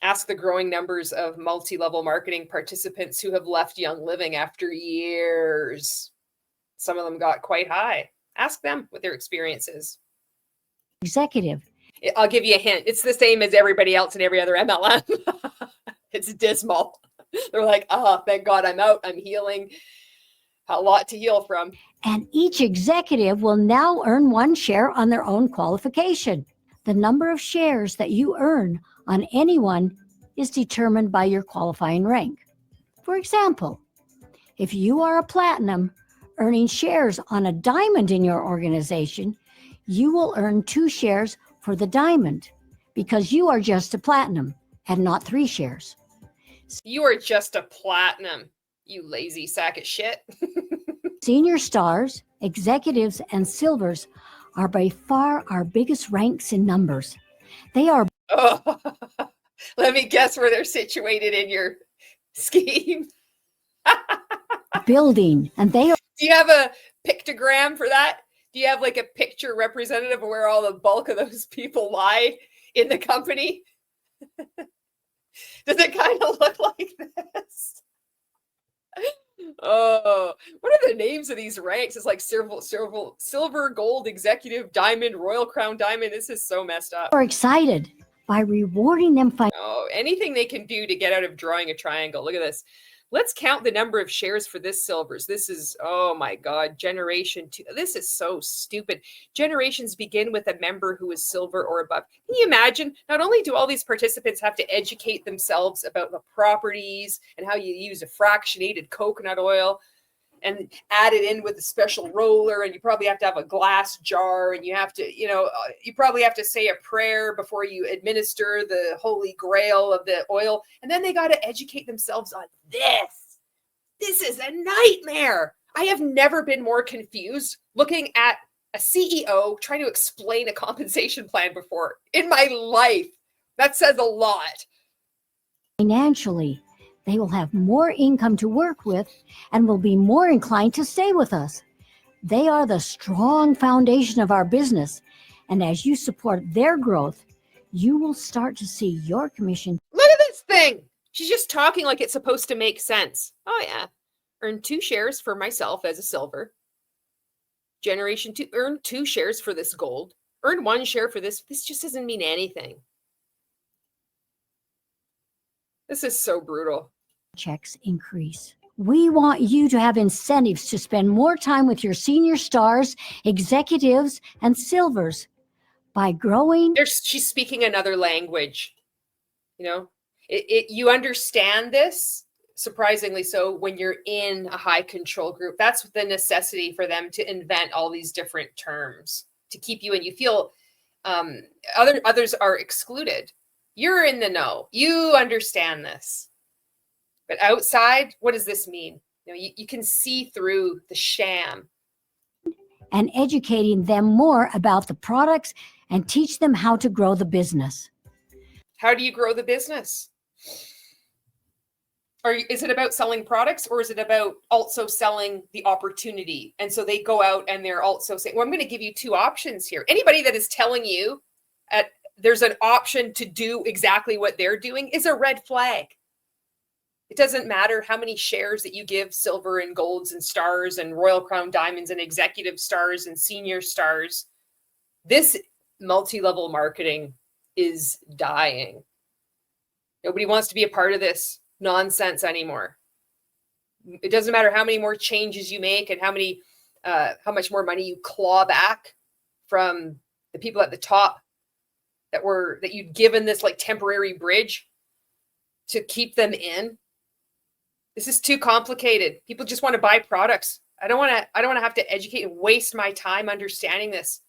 Ask the growing numbers of multi-level marketing participants who have left Young Living after years. Some of them got quite high. Ask them what their experience is. Executive. I'll give you a hint. It's the same as everybody else in every other MLM. It's dismal. They're like, oh, thank God I'm out. I'm healing. A lot to heal from. And each executive will now earn 1 share on their own qualification. The number of shares that you earn on anyone is determined by your qualifying rank. For example, if you are a platinum earning shares on a diamond in your organization, you will earn 2 shares for the diamond because you are just a platinum and not 3 shares. You are just a platinum, you lazy sack of shit. Senior stars, executives, and silvers are by far our biggest ranks in numbers. They are let me guess where they're situated in your scheme. building, and they are. Do you have a pictogram for that? Do you have like a picture representative of where all the bulk of those people lie in the company? Does it kind of look like this? Oh, what are the names of these ranks? It's like silver, gold, executive, diamond, royal crown diamond. This is so messed up. Are excited by rewarding them. Oh, anything they can do to get out of drawing a triangle. Look at this. Let's count the number of shares for this silvers. This is, oh my God, generation 2. This is so stupid. Generations begin with a member who is silver or above. Can you imagine? Not only do all these participants have to educate themselves about the properties and how you use a fractionated coconut oil and add it in with a special roller, and you probably have to have a glass jar, and you have to, you probably have to say a prayer before you administer the holy grail of the oil. And then they got to educate themselves on this. This is a nightmare. I have never been more confused looking at a CEO trying to explain a compensation plan before in my life. That says a lot. Financially, they will have more income to work with and will be more inclined to stay with us. They are the strong foundation of our business. And as you support their growth, you will start to see your commission. Look at this thing. She's just talking like it's supposed to make sense. Oh, yeah. Earn 2 shares for myself as a silver. Generation 2, earn 2 shares for this gold. Earn 1 share for this. This just doesn't mean anything. This is so brutal. Checks increase. We want you to have incentives to spend more time with your senior stars, executives, and silvers by growing. She's speaking another language. You understand this, surprisingly so, when you're in a high control group. That's the necessity for them to invent all these different terms to keep you in. You feel others are excluded. You're in the know. You understand this. But outside, what does this mean? You can see through the sham. And educating them more about the products and teach them how to grow the business. How do you grow the business? Is it about selling products, or is it about also selling the opportunity? And so they go out and they're also saying, well, I'm going to give you 2 options here. Anybody that is telling you there's an option to do exactly what they're doing is a red flag. It doesn't matter how many shares that you give silver and golds and stars and royal crown diamonds and executive stars and senior stars. This multi-level marketing is dying. Nobody wants to be a part of this nonsense anymore. It doesn't matter how many more changes you make and how much more money you claw back from the people at the top that you'd given this like temporary bridge to keep them in. This is too complicated. People just want to buy products. I don't want to have to educate and waste my time understanding this.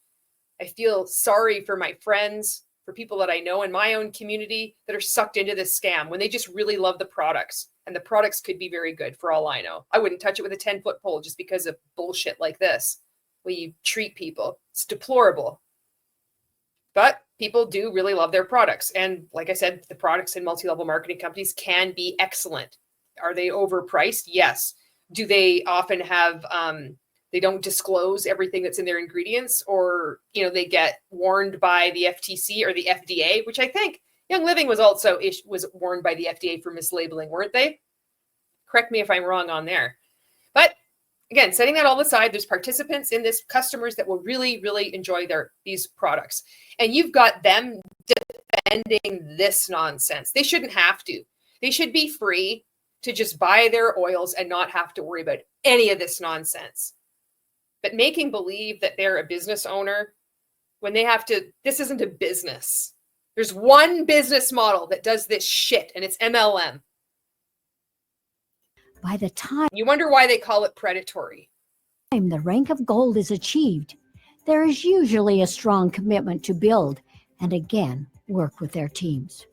I feel sorry for my friends, for people that I know in my own community that are sucked into this scam when they just really love the products, and the products could be very good for all I know. I wouldn't touch it with a 10-foot pole just because of bullshit like this, where you treat people. It's deplorable. But people do really love their products. And like I said, the products in multi-level marketing companies can be excellent. Are they overpriced? Yes. Do they often have, they don't disclose everything that's in their ingredients, or, they get warned by the FTC or the FDA, which I think Young Living was also was warned by the FDA for mislabeling, weren't they? Correct me if I'm wrong on there. But again, setting that all aside, there's participants in this, customers that will really, really enjoy these products. And you've got them defending this nonsense. They shouldn't have to. They should be free to just buy their oils and not have to worry about any of this nonsense. But making believe that they're a business owner when they have to, this isn't a business. There's one business model that does this shit, and it's MLM. By the time You wonder why they call it predatory. the rank of gold is achieved, there is usually a strong commitment to build and again work with their teams.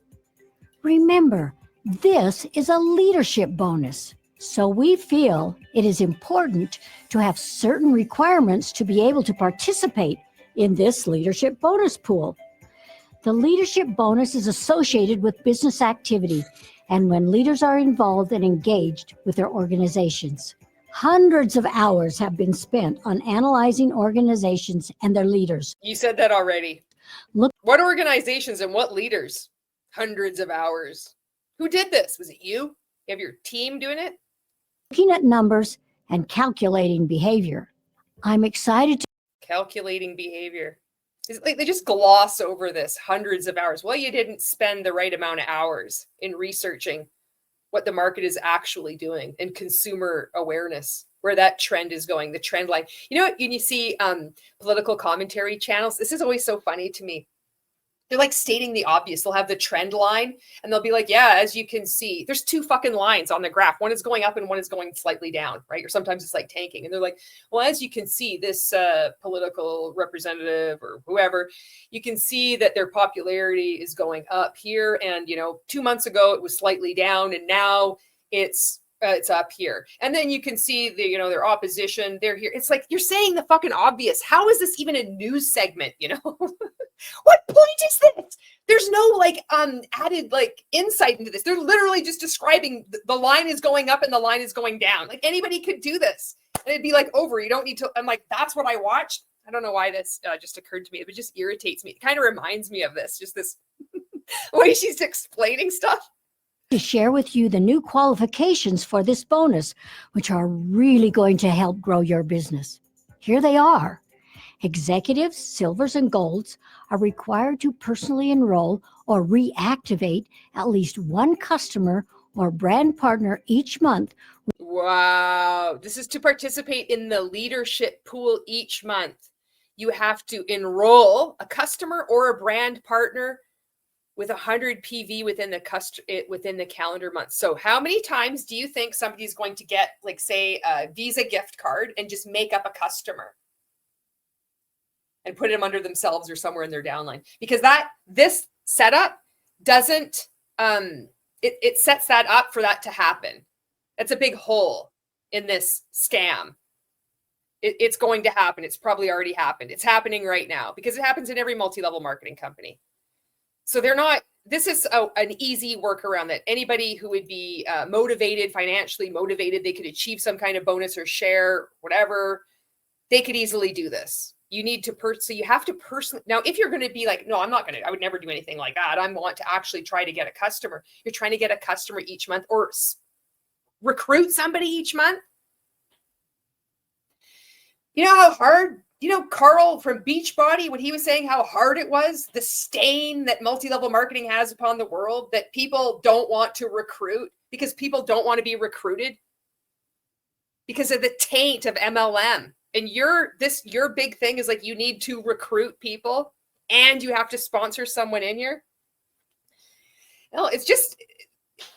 Remember, this is a leadership bonus, so we feel it is important to have certain requirements to be able to participate in this leadership bonus pool. The leadership bonus is associated with business activity and when leaders are involved and engaged with their organizations. Hundreds of hours have been spent on analyzing organizations and their leaders. You said that already. Look, what organizations and what leaders? Hundreds of hours. Who did this? Was it you? You have your team doing it? looking at numbers and calculating behavior. I'm excited to calculating behavior. It's like they just gloss over this hundreds of hours. Well, you didn't spend the right amount of hours in researching what the market is actually doing and consumer awareness, where that trend is going, the trend line. You know, when you see political commentary channels, this is always so funny to me. They're like stating the obvious. They'll have the trend line and they'll be like, yeah, as you can see, there's two fucking lines on the graph. One is going up and one is going slightly down, right? Or sometimes it's like tanking. And they're like, well, as you can see, this political representative or whoever, you can see that their popularity is going up here. And, you know, 2 months ago, it was slightly down and now it's up here. And then you can see the, you know, their opposition, they're here. It's like, you're saying the fucking obvious. How is this even a news segment? You know, what point is this? There's no like added like insight into this. They're literally just describing the line is going up and the line is going down. Like anybody could do this and it'd be like over. You don't need to. I'm like, that's what I watched. I don't know why this just occurred to me. It just irritates me. It kind of reminds me of this, just this way she's explaining stuff. To share with you the new qualifications for this bonus, which are really going to help grow your business. Here they are. Executives, silvers, and golds are required to personally enroll or reactivate at least one customer or brand partner each month. Wow. This is to participate in the leadership pool each month. You have to enroll a customer or a brand partner with 100 PV within the calendar month. So how many times do you think somebody's going to get, like, say, a Visa gift card and just make up a customer and put them under themselves or somewhere in their downline? Because this setup doesn't, it sets that up for that to happen. That's a big hole in this scam. It's going to happen. It's probably already happened. It's happening right now because it happens in every multi-level marketing company. So this is an easy workaround that anybody who would be motivated, financially motivated, they could achieve some kind of bonus or share, whatever, they could easily do this. You need to so you have to personally. Now, if you're going to be like, no, I would never do anything like that. I want to actually try to get a customer. You're trying to get a customer each month or recruit somebody each month. You know how hard, Carl from Beachbody, when he was saying how hard it was, the stain that multi-level marketing has upon the world, that people don't want to recruit because people don't want to be recruited because of the taint of MLM. And your big thing is like, you need to recruit people and you have to sponsor someone in here. No, it's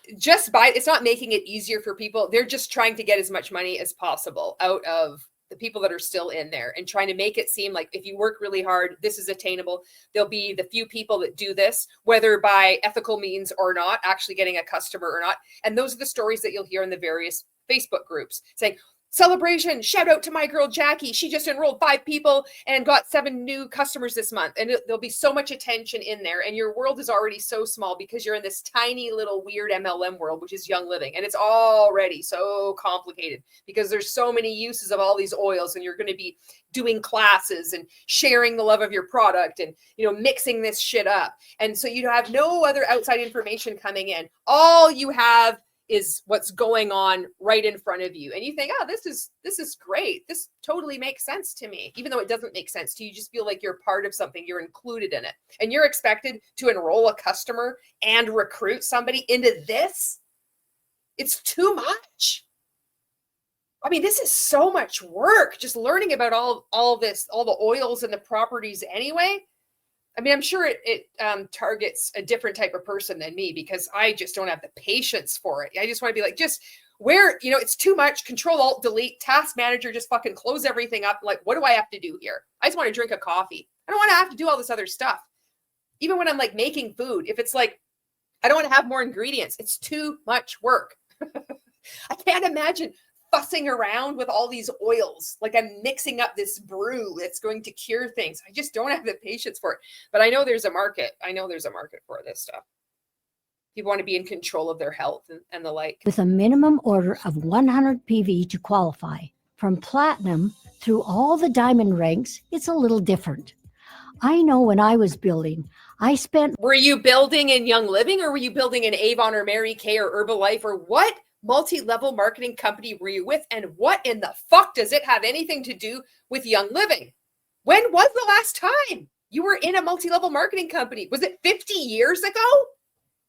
it's not making it easier for people. They're just trying to get as much money as possible out of the people that are still in there and trying to make it seem like if you work really hard, this is attainable. There'll be the few people that do this, whether by ethical means or not, actually getting a customer or not. And those are the stories that you'll hear in the various Facebook groups saying, celebration, shout out to my girl Jackie. She just enrolled 5 people and got 7 new customers this month. And there'll be so much attention in there. And your world is already so small because you're in this tiny little weird MLM world, which is Young Living. And it's already so complicated because there's so many uses of all these oils, and you're going to be doing classes and sharing the love of your product and, you know, mixing this shit up. And so you have no other outside information coming in. All you have is what's going on right in front of you. And you think, oh, this is great. This totally makes sense to me. Even though it doesn't make sense to you, you just feel like you're part of something. You're included in it. And you're expected to enroll a customer and recruit somebody into this. It's too much. I mean, this is so much work, just learning about all this, all the oils and the properties anyway. I mean, I'm sure it targets a different type of person than me because I just don't have the patience for it. I just want to be like, just where, you know, it's too much. Control, Alt, Delete, Task Manager, just fucking close everything up. Like, what do I have to do here? I just want to drink a coffee. I don't want to have to do all this other stuff. Even when I'm like making food, if it's like, I don't want to have more ingredients, it's too much work. I can't imagine fussing around with all these oils. Like I'm mixing up this brew that's going to cure things. I just don't have the patience for it. But I know there's a market. I know there's a market for this stuff. People want to be in control of their health and the like. With a minimum order of 100 PV to qualify. From platinum through all the diamond ranks, it's a little different. I know when I was building, I spent... Were you building in Young Living, or were you building in Avon or Mary Kay or Herbalife, or what multi-level marketing company were you with, and what in the fuck does it have anything to do with Young Living? When was the last time you were in a multi-level marketing company? Was it 50 years ago?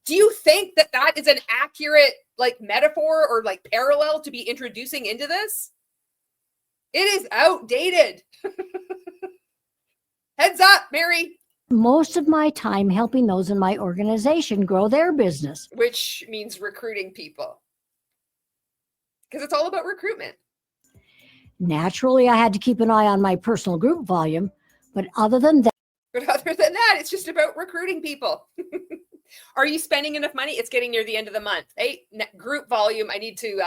Do you think that that is an accurate like metaphor or like parallel to be introducing into this? It is outdated. Heads up, Mary. Most of my time helping those in my organization grow their business. Which means recruiting people. Because it's all about recruitment. Naturally, I had to keep an eye on my personal group volume, but other than that, it's just about recruiting people. Are you spending enough money? It's getting near the end of the month. Hey, group volume. I need to,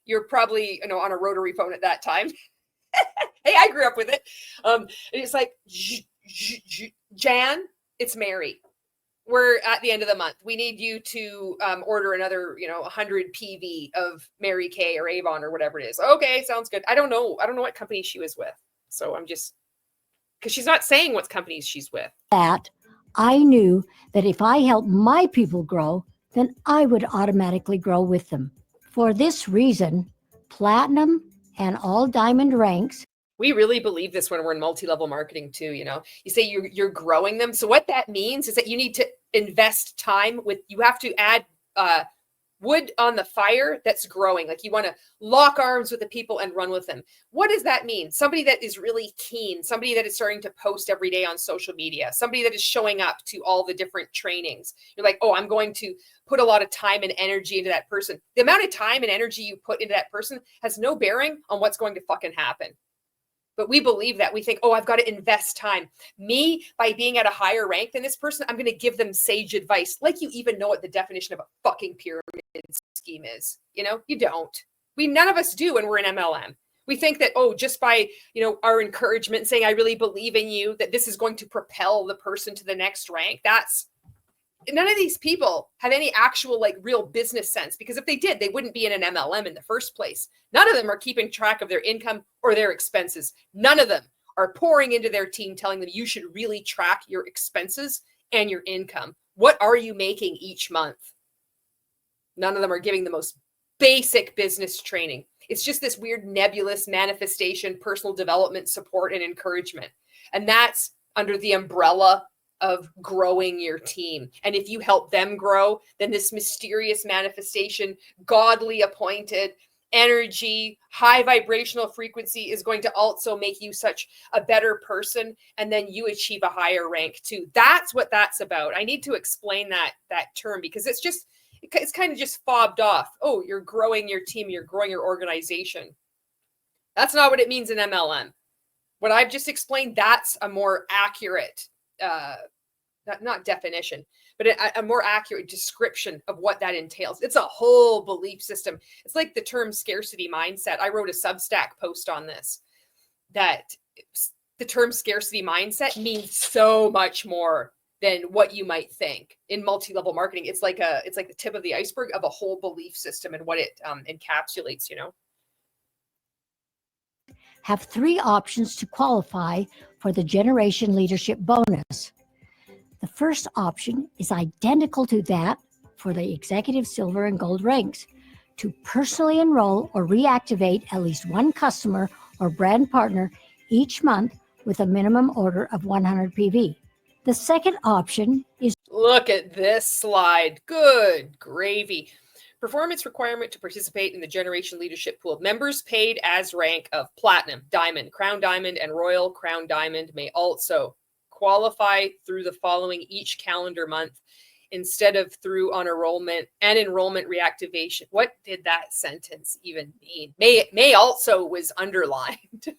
you're probably, on a rotary phone at that time. Hey, I grew up with it. It's like, Jan, it's Mary. We're at the end of the month. We need you to order another, 100 PV of Mary Kay or Avon or whatever it is. Okay, sounds good. I don't know what company she was with. So I'm just, because she's not saying what companies she's with. That I knew that if I helped my people grow, then I would automatically grow with them. For this reason, platinum and all diamond ranks. We really believe this when we're in multi-level marketing too. You say you're growing them. So what that means is that you need to invest time you have to add wood on the fire that's growing. Like you want to lock arms with the people and run with them. What does that mean? Somebody that is really keen, somebody that is starting to post every day on social media, somebody that is showing up to all the different trainings. You're like, oh, I'm going to put a lot of time and energy into that person. The amount of time and energy you put into that person has no bearing on what's going to fucking happen. But we believe that. We think, oh, I've got to invest time. Me, by being at a higher rank than this person, I'm going to give them sage advice. Like you even know what the definition of a fucking pyramid scheme is. You don't. None of us do when we're in MLM. We think that, oh, just by, our encouragement, saying, I really believe in you, that this is going to propel the person to the next rank. None of these people have any actual real business sense, because if they did, they wouldn't be in an MLM in the first place. None of them are keeping track of their income or their expenses. None of them are pouring into their team, telling them you should really track your expenses and your income. What are you making each month? None of them are giving the most basic business training. It's just this weird nebulous manifestation, personal development, support, and encouragement. And that's under the umbrella of growing your team. And if you help them grow, then this mysterious manifestation, godly appointed energy, high vibrational frequency is going to also make you such a better person. And then you achieve a higher rank too. That's what that's about. I need to explain that term, because it's kind of just fobbed off. Oh, you're growing your team, you're growing your organization. That's not what it means in MLM. What I've just explained, that's a more accurate not definition, but a more accurate description of what that entails. It's a whole belief system. It's like the term scarcity mindset. I wrote a Substack post on this, that the term scarcity mindset means so much more than what you might think. In multi-level marketing, it's like the tip of the iceberg of a whole belief system and what it encapsulates, you know. Have 3 options to qualify for the Generation Leadership Bonus. The first option is identical to that for the Executive Silver and Gold ranks, to personally enroll or reactivate at least one customer or brand partner each month with a minimum order of 100 PV. The second option is, look at this slide. Good gravy. Performance requirement to participate in the Generation Leadership Pool. Members paid as rank of Platinum, Diamond, Crown Diamond, and Royal Crown Diamond may also qualify through the following each calendar month instead of through on enrollment and enrollment reactivation. What did that sentence even mean? May also was underlined.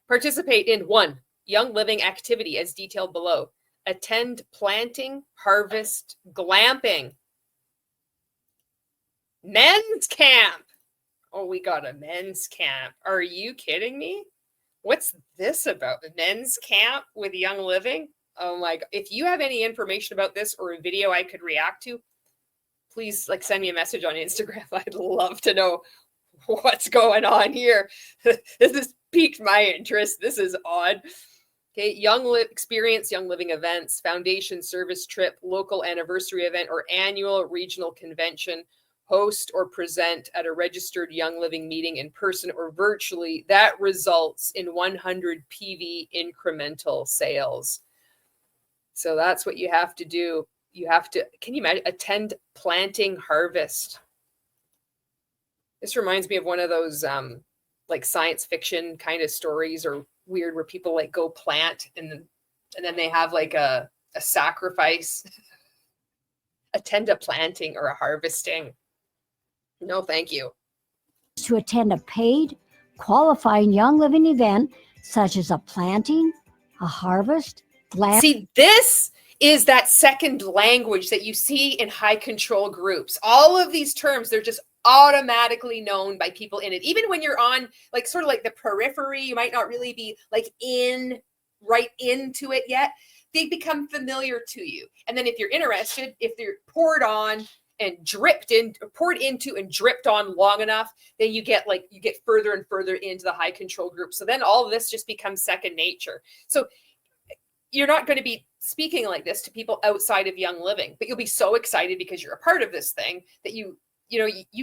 Participate in 1, Young Living activity as detailed below. Attend planting, harvest, glamping. Men's camp. Oh, we got a men's camp. Are you kidding me? What's this about? A men's camp with Young Living? Oh my God. If you have any information about this or a video I could react to, please send me a message on Instagram. I'd love to know what's going on here. This has piqued my interest. This is odd. Okay, experience Young Living events, foundation service trip, local anniversary event, or annual regional convention. Host or present at a registered Young Living meeting in person or virtually, that results in 100 PV incremental sales. So that's what you have to do. You have to, can you imagine, attend planting harvest? This reminds me of one of those science fiction kind of stories, or weird, where people go plant and then they have a sacrifice. Attend a planting or a harvesting. No, thank you. To attend a paid, qualifying Young Living event, such as a planting, a harvest, See, this is that second language that you see in high control groups. All of these terms, they're just automatically known by people in it. Even when you're on sort of the periphery, you might not really be right into it yet. They become familiar to you. And then if you're interested, if they're poured into and dripped on long enough, then you get further and further into the high control group. So then all of this just becomes second nature. So you're not going to be speaking like this to people outside of Young Living, but you'll be so excited because you're a part of this thing that you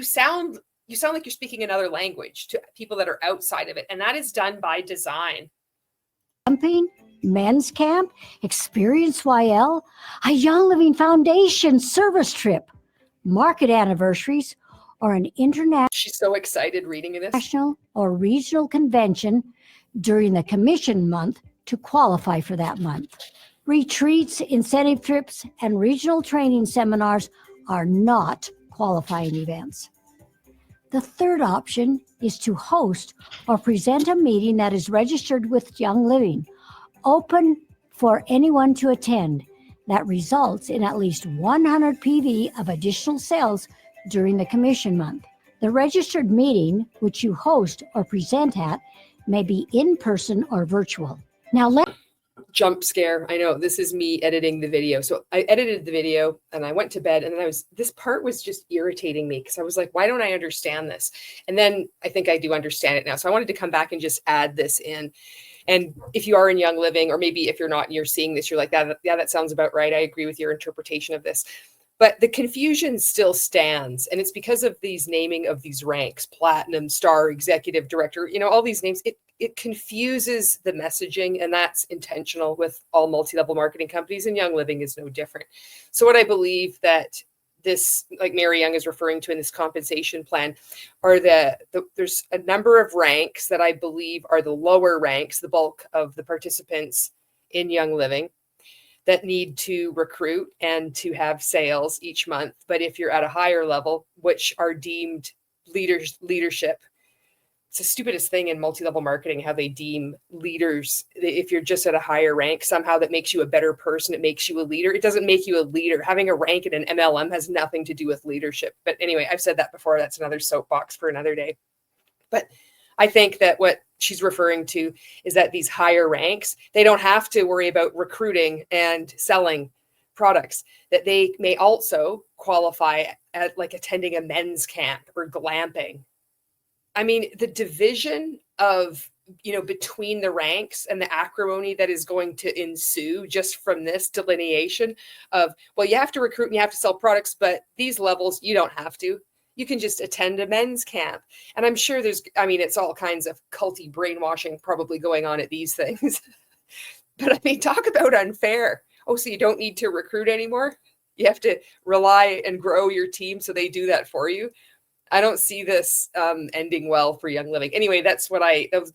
sound like you're speaking another language to people that are outside of it. And that is done by design. Camping, men's camp, Experience YL, a Young Living Foundation service trip, market anniversaries, or an international. She's so excited reading this. National or regional convention during the commission month to qualify for that month. Retreats, incentive trips, and regional training seminars are not qualifying events. The third option is to host or present a meeting that is registered with Young Living, open for anyone to attend, that results in at least 100 PV of additional sales during the commission month. The registered meeting, which you host or present at, may be in person or virtual. Now jump scare. I know this is me editing the video. So I edited the video and I went to bed, and then this part was just irritating me because I was like, why don't I understand this? And then I think I do understand it now. So I wanted to come back and just add this in. And if you are in Young Living, or maybe if you're not and you're seeing this, you're like, yeah, that sounds about right. I agree with your interpretation of this. But the confusion still stands. And it's because of these naming of these ranks, platinum, star, executive director, all these names, it confuses the messaging, and that's intentional with all multi-level marketing companies, and Young Living is no different. So what I believe that this, like Mary Young is referring to in this compensation plan, are there's a number of ranks that I believe are the lower ranks, the bulk of the participants in Young Living, that need to recruit and to have sales each month. But if you're at a higher level, which are deemed leadership, it's the stupidest thing in multi-level marketing, how they deem leaders. If you're just at a higher rank, somehow that makes you a better person. It makes you a leader. It doesn't make you a leader. Having a rank in an MLM has nothing to do with leadership. But anyway, I've said that before. That's another soapbox for another day. But I think that what she's referring to is that these higher ranks, they don't have to worry about recruiting and selling products, that they may also qualify at like attending a men's camp or glamping. I mean, the division of, between the ranks and the acrimony that is going to ensue just from this delineation of, well, you have to recruit and you have to sell products, but these levels, you don't have to. You can just attend a men's camp. And I'm sure it's all kinds of culty brainwashing probably going on at these things. But I mean, talk about unfair. Oh, so you don't need to recruit anymore? You have to rely and grow your team so they do that for you? I don't see this ending well for Young Living. Anyway, that's what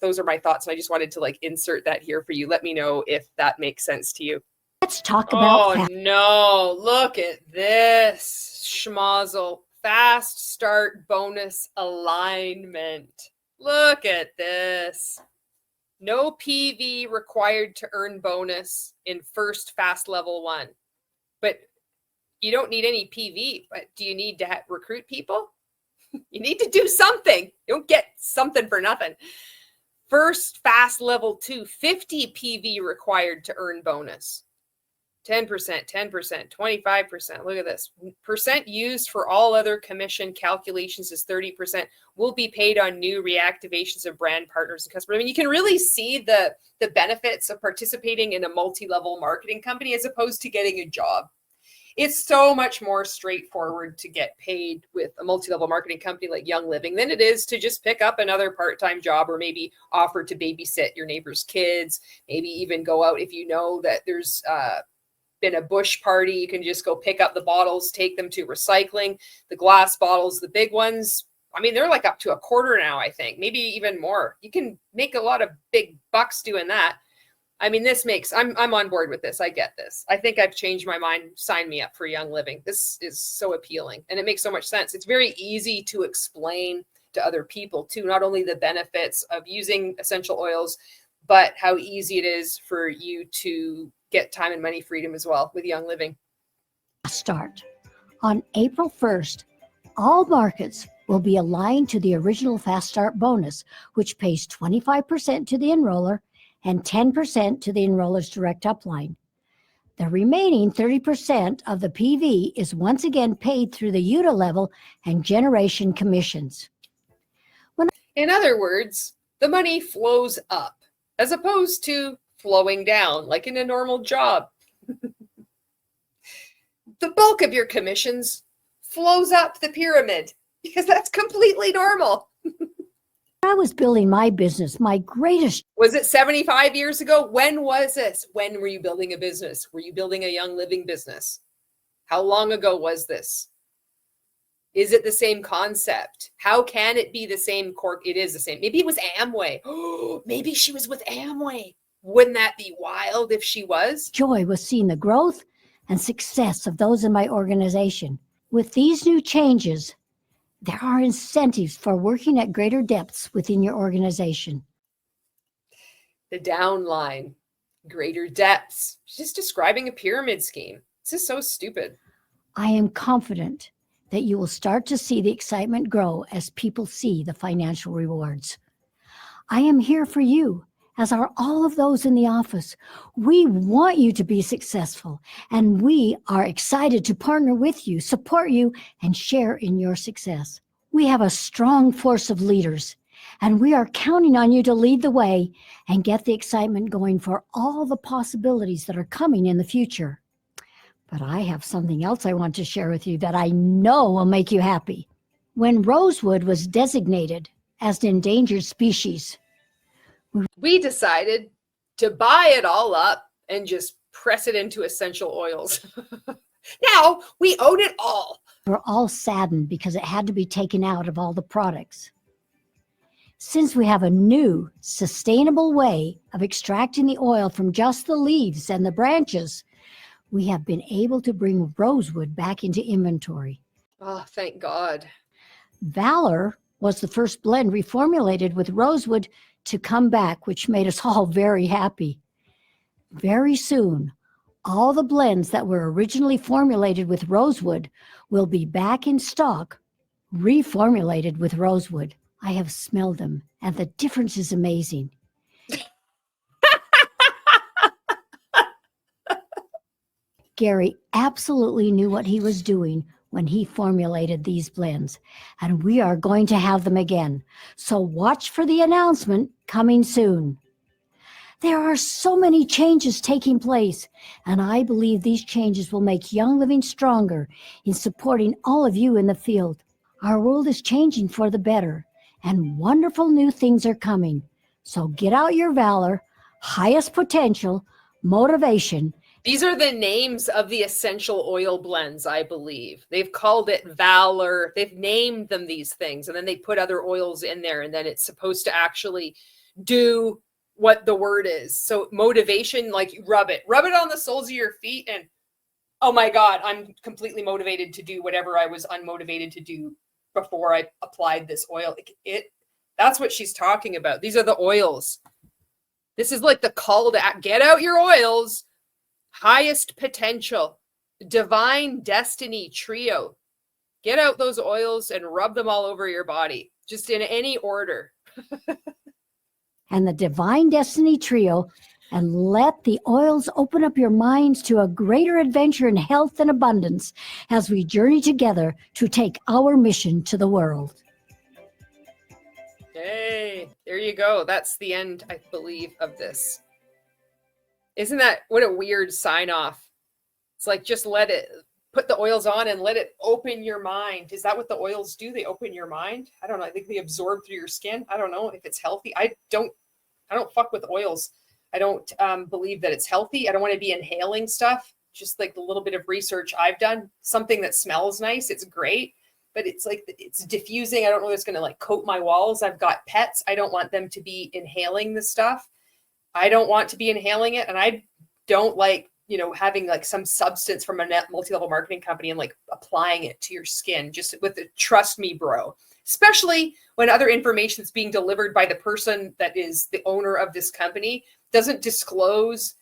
those are my thoughts. And I just wanted to insert that here for you. Let me know if that makes sense to you. Let's talk about. Oh, no. Look at this schmozzle. Fast start bonus alignment. Look at this. No PV required to earn bonus in first fast level 1. But you don't need any PV. But do you need to recruit people? You need to do something. You don't get something for nothing. First fast level 2, 50 PV required to earn bonus. 10%, 10%, 25%. Look at this. Percent used for all other commission calculations is 30%. Will be paid on new reactivations of brand partners and customers. I mean, you can really see the benefits of participating in a multi-level marketing company as opposed to getting a job. It's so much more straightforward to get paid with a multi-level marketing company like Young Living than it is to just pick up another part-time job or maybe offer to babysit your neighbor's kids, maybe even go out if you know that there's been a bush party. You can just go pick up the bottles, take them to recycling. The glass bottles, the big ones, I mean, they're like up to $1 now, I think, maybe even more. You can make a lot of big bucks doing that. I mean, I'm on board with this. I get this. I think I've changed my mind. Sign me up for Young Living. This is so appealing and it makes so much sense. It's very easy to explain to other people too, not only the benefits of using essential oils, but how easy it is for you to get time and money freedom as well with Young Living. Start. On April 1st, all markets will be aligned to the original Fast Start bonus, which pays 25% to the enroller and 10% to the enroller's direct upline. The remaining 30% of the PV is once again paid through the UTA level and generation commissions. In other words, the money flows up as opposed to flowing down like in a normal job. The bulk of your commissions flows up the pyramid because that's completely normal. I was building my business, my greatest. Was it 75 years ago? When was this? When were you building a business? Were you building a Young Living business? How long ago was this? Is it the same concept? How can it be the same? It is the same. Maybe it was Amway. Oh, maybe she was with Amway. Wouldn't that be wild if she was? Joy was seeing the growth and success of those in my organization. With these new changes, there are incentives for working at greater depths within your organization. The downline, greater depths. She's just describing a pyramid scheme. This is so stupid. I am confident that you will start to see the excitement grow as people see the financial rewards. I am here for you, as are all of those in the office. We want you to be successful, and we are excited to partner with you, support you, and share in your success. We have a strong force of leaders, and we are counting on you to lead the way and get the excitement going for all the possibilities that are coming in the future. But I have something else I want to share with you that I know will make you happy. When Rosewood was designated as an endangered species, we decided to buy it all up and just press it into essential oils. Now we own it all. We're all saddened because it had to be taken out of all the products. Since we have a new, sustainable way of extracting the oil from just the leaves and the branches, we have been able to bring Rosewood back into inventory. Oh, thank God. Valor was the first blend reformulated with Rosewood to come back, which made us all very happy. Very soon, all the blends that were originally formulated with Rosewood will be back in stock, reformulated with Rosewood. I have smelled them, and the difference is amazing. Gary absolutely knew what he was doing when he formulated these blends, and we are going to have them again. So watch for the announcement coming soon. There are so many changes taking place, and I believe these changes will make Young Living stronger in supporting all of you in the field. Our world is changing for the better, and wonderful new things are coming. So get out your valor, highest potential, motivation. These are the names of the essential oil blends, I believe. They've called it Valor. They've named them these things, and then they put other oils in there, and then it's supposed to actually do what the word is. So motivation, like rub it on the soles of your feet, and oh my God, I'm completely motivated to do whatever I was unmotivated to do before I applied this oil. That's what she's talking about. These are the oils. This is like the call to get out your oils. Highest potential, divine destiny trio. Get out those oils and rub them all over your body, just in any order. And the divine destiny trio, and let the oils open up your minds to a greater adventure in health and abundance as we journey together to take our mission to the world. Hey, there you go. That's the end, I believe, of this. Isn't that what a weird sign off? It's like, just put the oils on and let it open your mind. Is that what the oils do? They open your mind? I don't know. I think they absorb through your skin. I don't know if it's healthy. I don't fuck with oils. I don't believe that it's healthy. I don't want to be inhaling stuff. Just like the little bit of research I've done, something that smells nice, it's great, but it's like, it's diffusing. I don't know if it's going to like coat my walls. I've got pets. I don't want them to be inhaling the stuff. I don't want to be inhaling it. And I don't like, having like some substance from a multi-level marketing company and like applying it to your skin, just with the trust me, bro, especially when other information is being delivered by the person that is the owner of this company doesn't disclose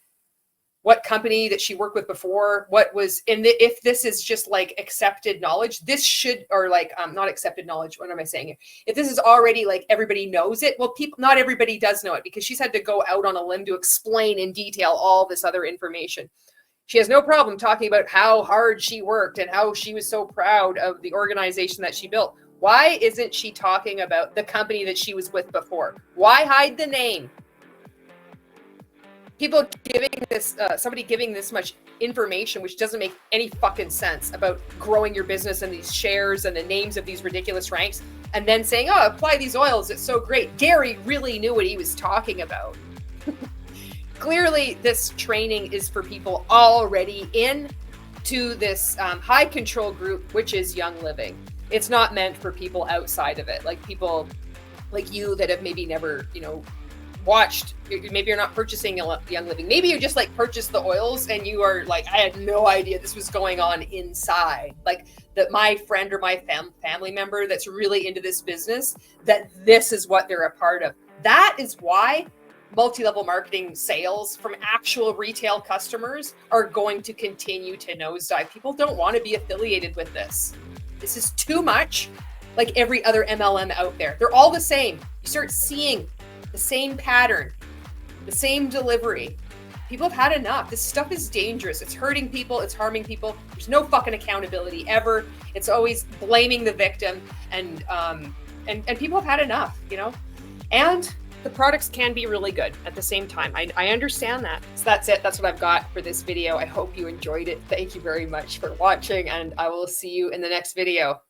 what company that she worked with before, what was in the, if this is just like accepted knowledge, this should, or like, not accepted knowledge. What am I saying here? If this is already like, everybody knows it. Well, not everybody does know it, because she's had to go out on a limb to explain in detail all this other information. She has no problem talking about how hard she worked and how she was so proud of the organization that she built. Why isn't she talking about the company that she was with before? Why hide the name? People giving this, somebody giving this much information, which doesn't make any fucking sense, about growing your business and these shares and the names of these ridiculous ranks, and then saying, oh, apply these oils, it's so great. Gary really knew what he was talking about. Clearly, this training is for people already in to this high control group, which is Young Living. It's not meant for people outside of it, like people like you that have maybe never, watched, maybe you're not purchasing Young Living. Maybe you just like purchased the oils and you are like, I had no idea this was going on inside. Like that my friend or my family member that's really into this business, that this is what they're a part of. That is why multi-level marketing sales from actual retail customers are going to continue to nosedive. People don't want to be affiliated with this. This is too much like every other MLM out there. They're all the same. You start seeing the same pattern, the same delivery. People have had enough. This stuff is dangerous. It's hurting people. It's harming people. There's no fucking accountability ever. It's always blaming the victim, and people have had enough, And the products can be really good at the same time. I understand that. So that's it. That's what I've got for this video. I hope you enjoyed it. Thank you very much for watching, and I will see you in the next video.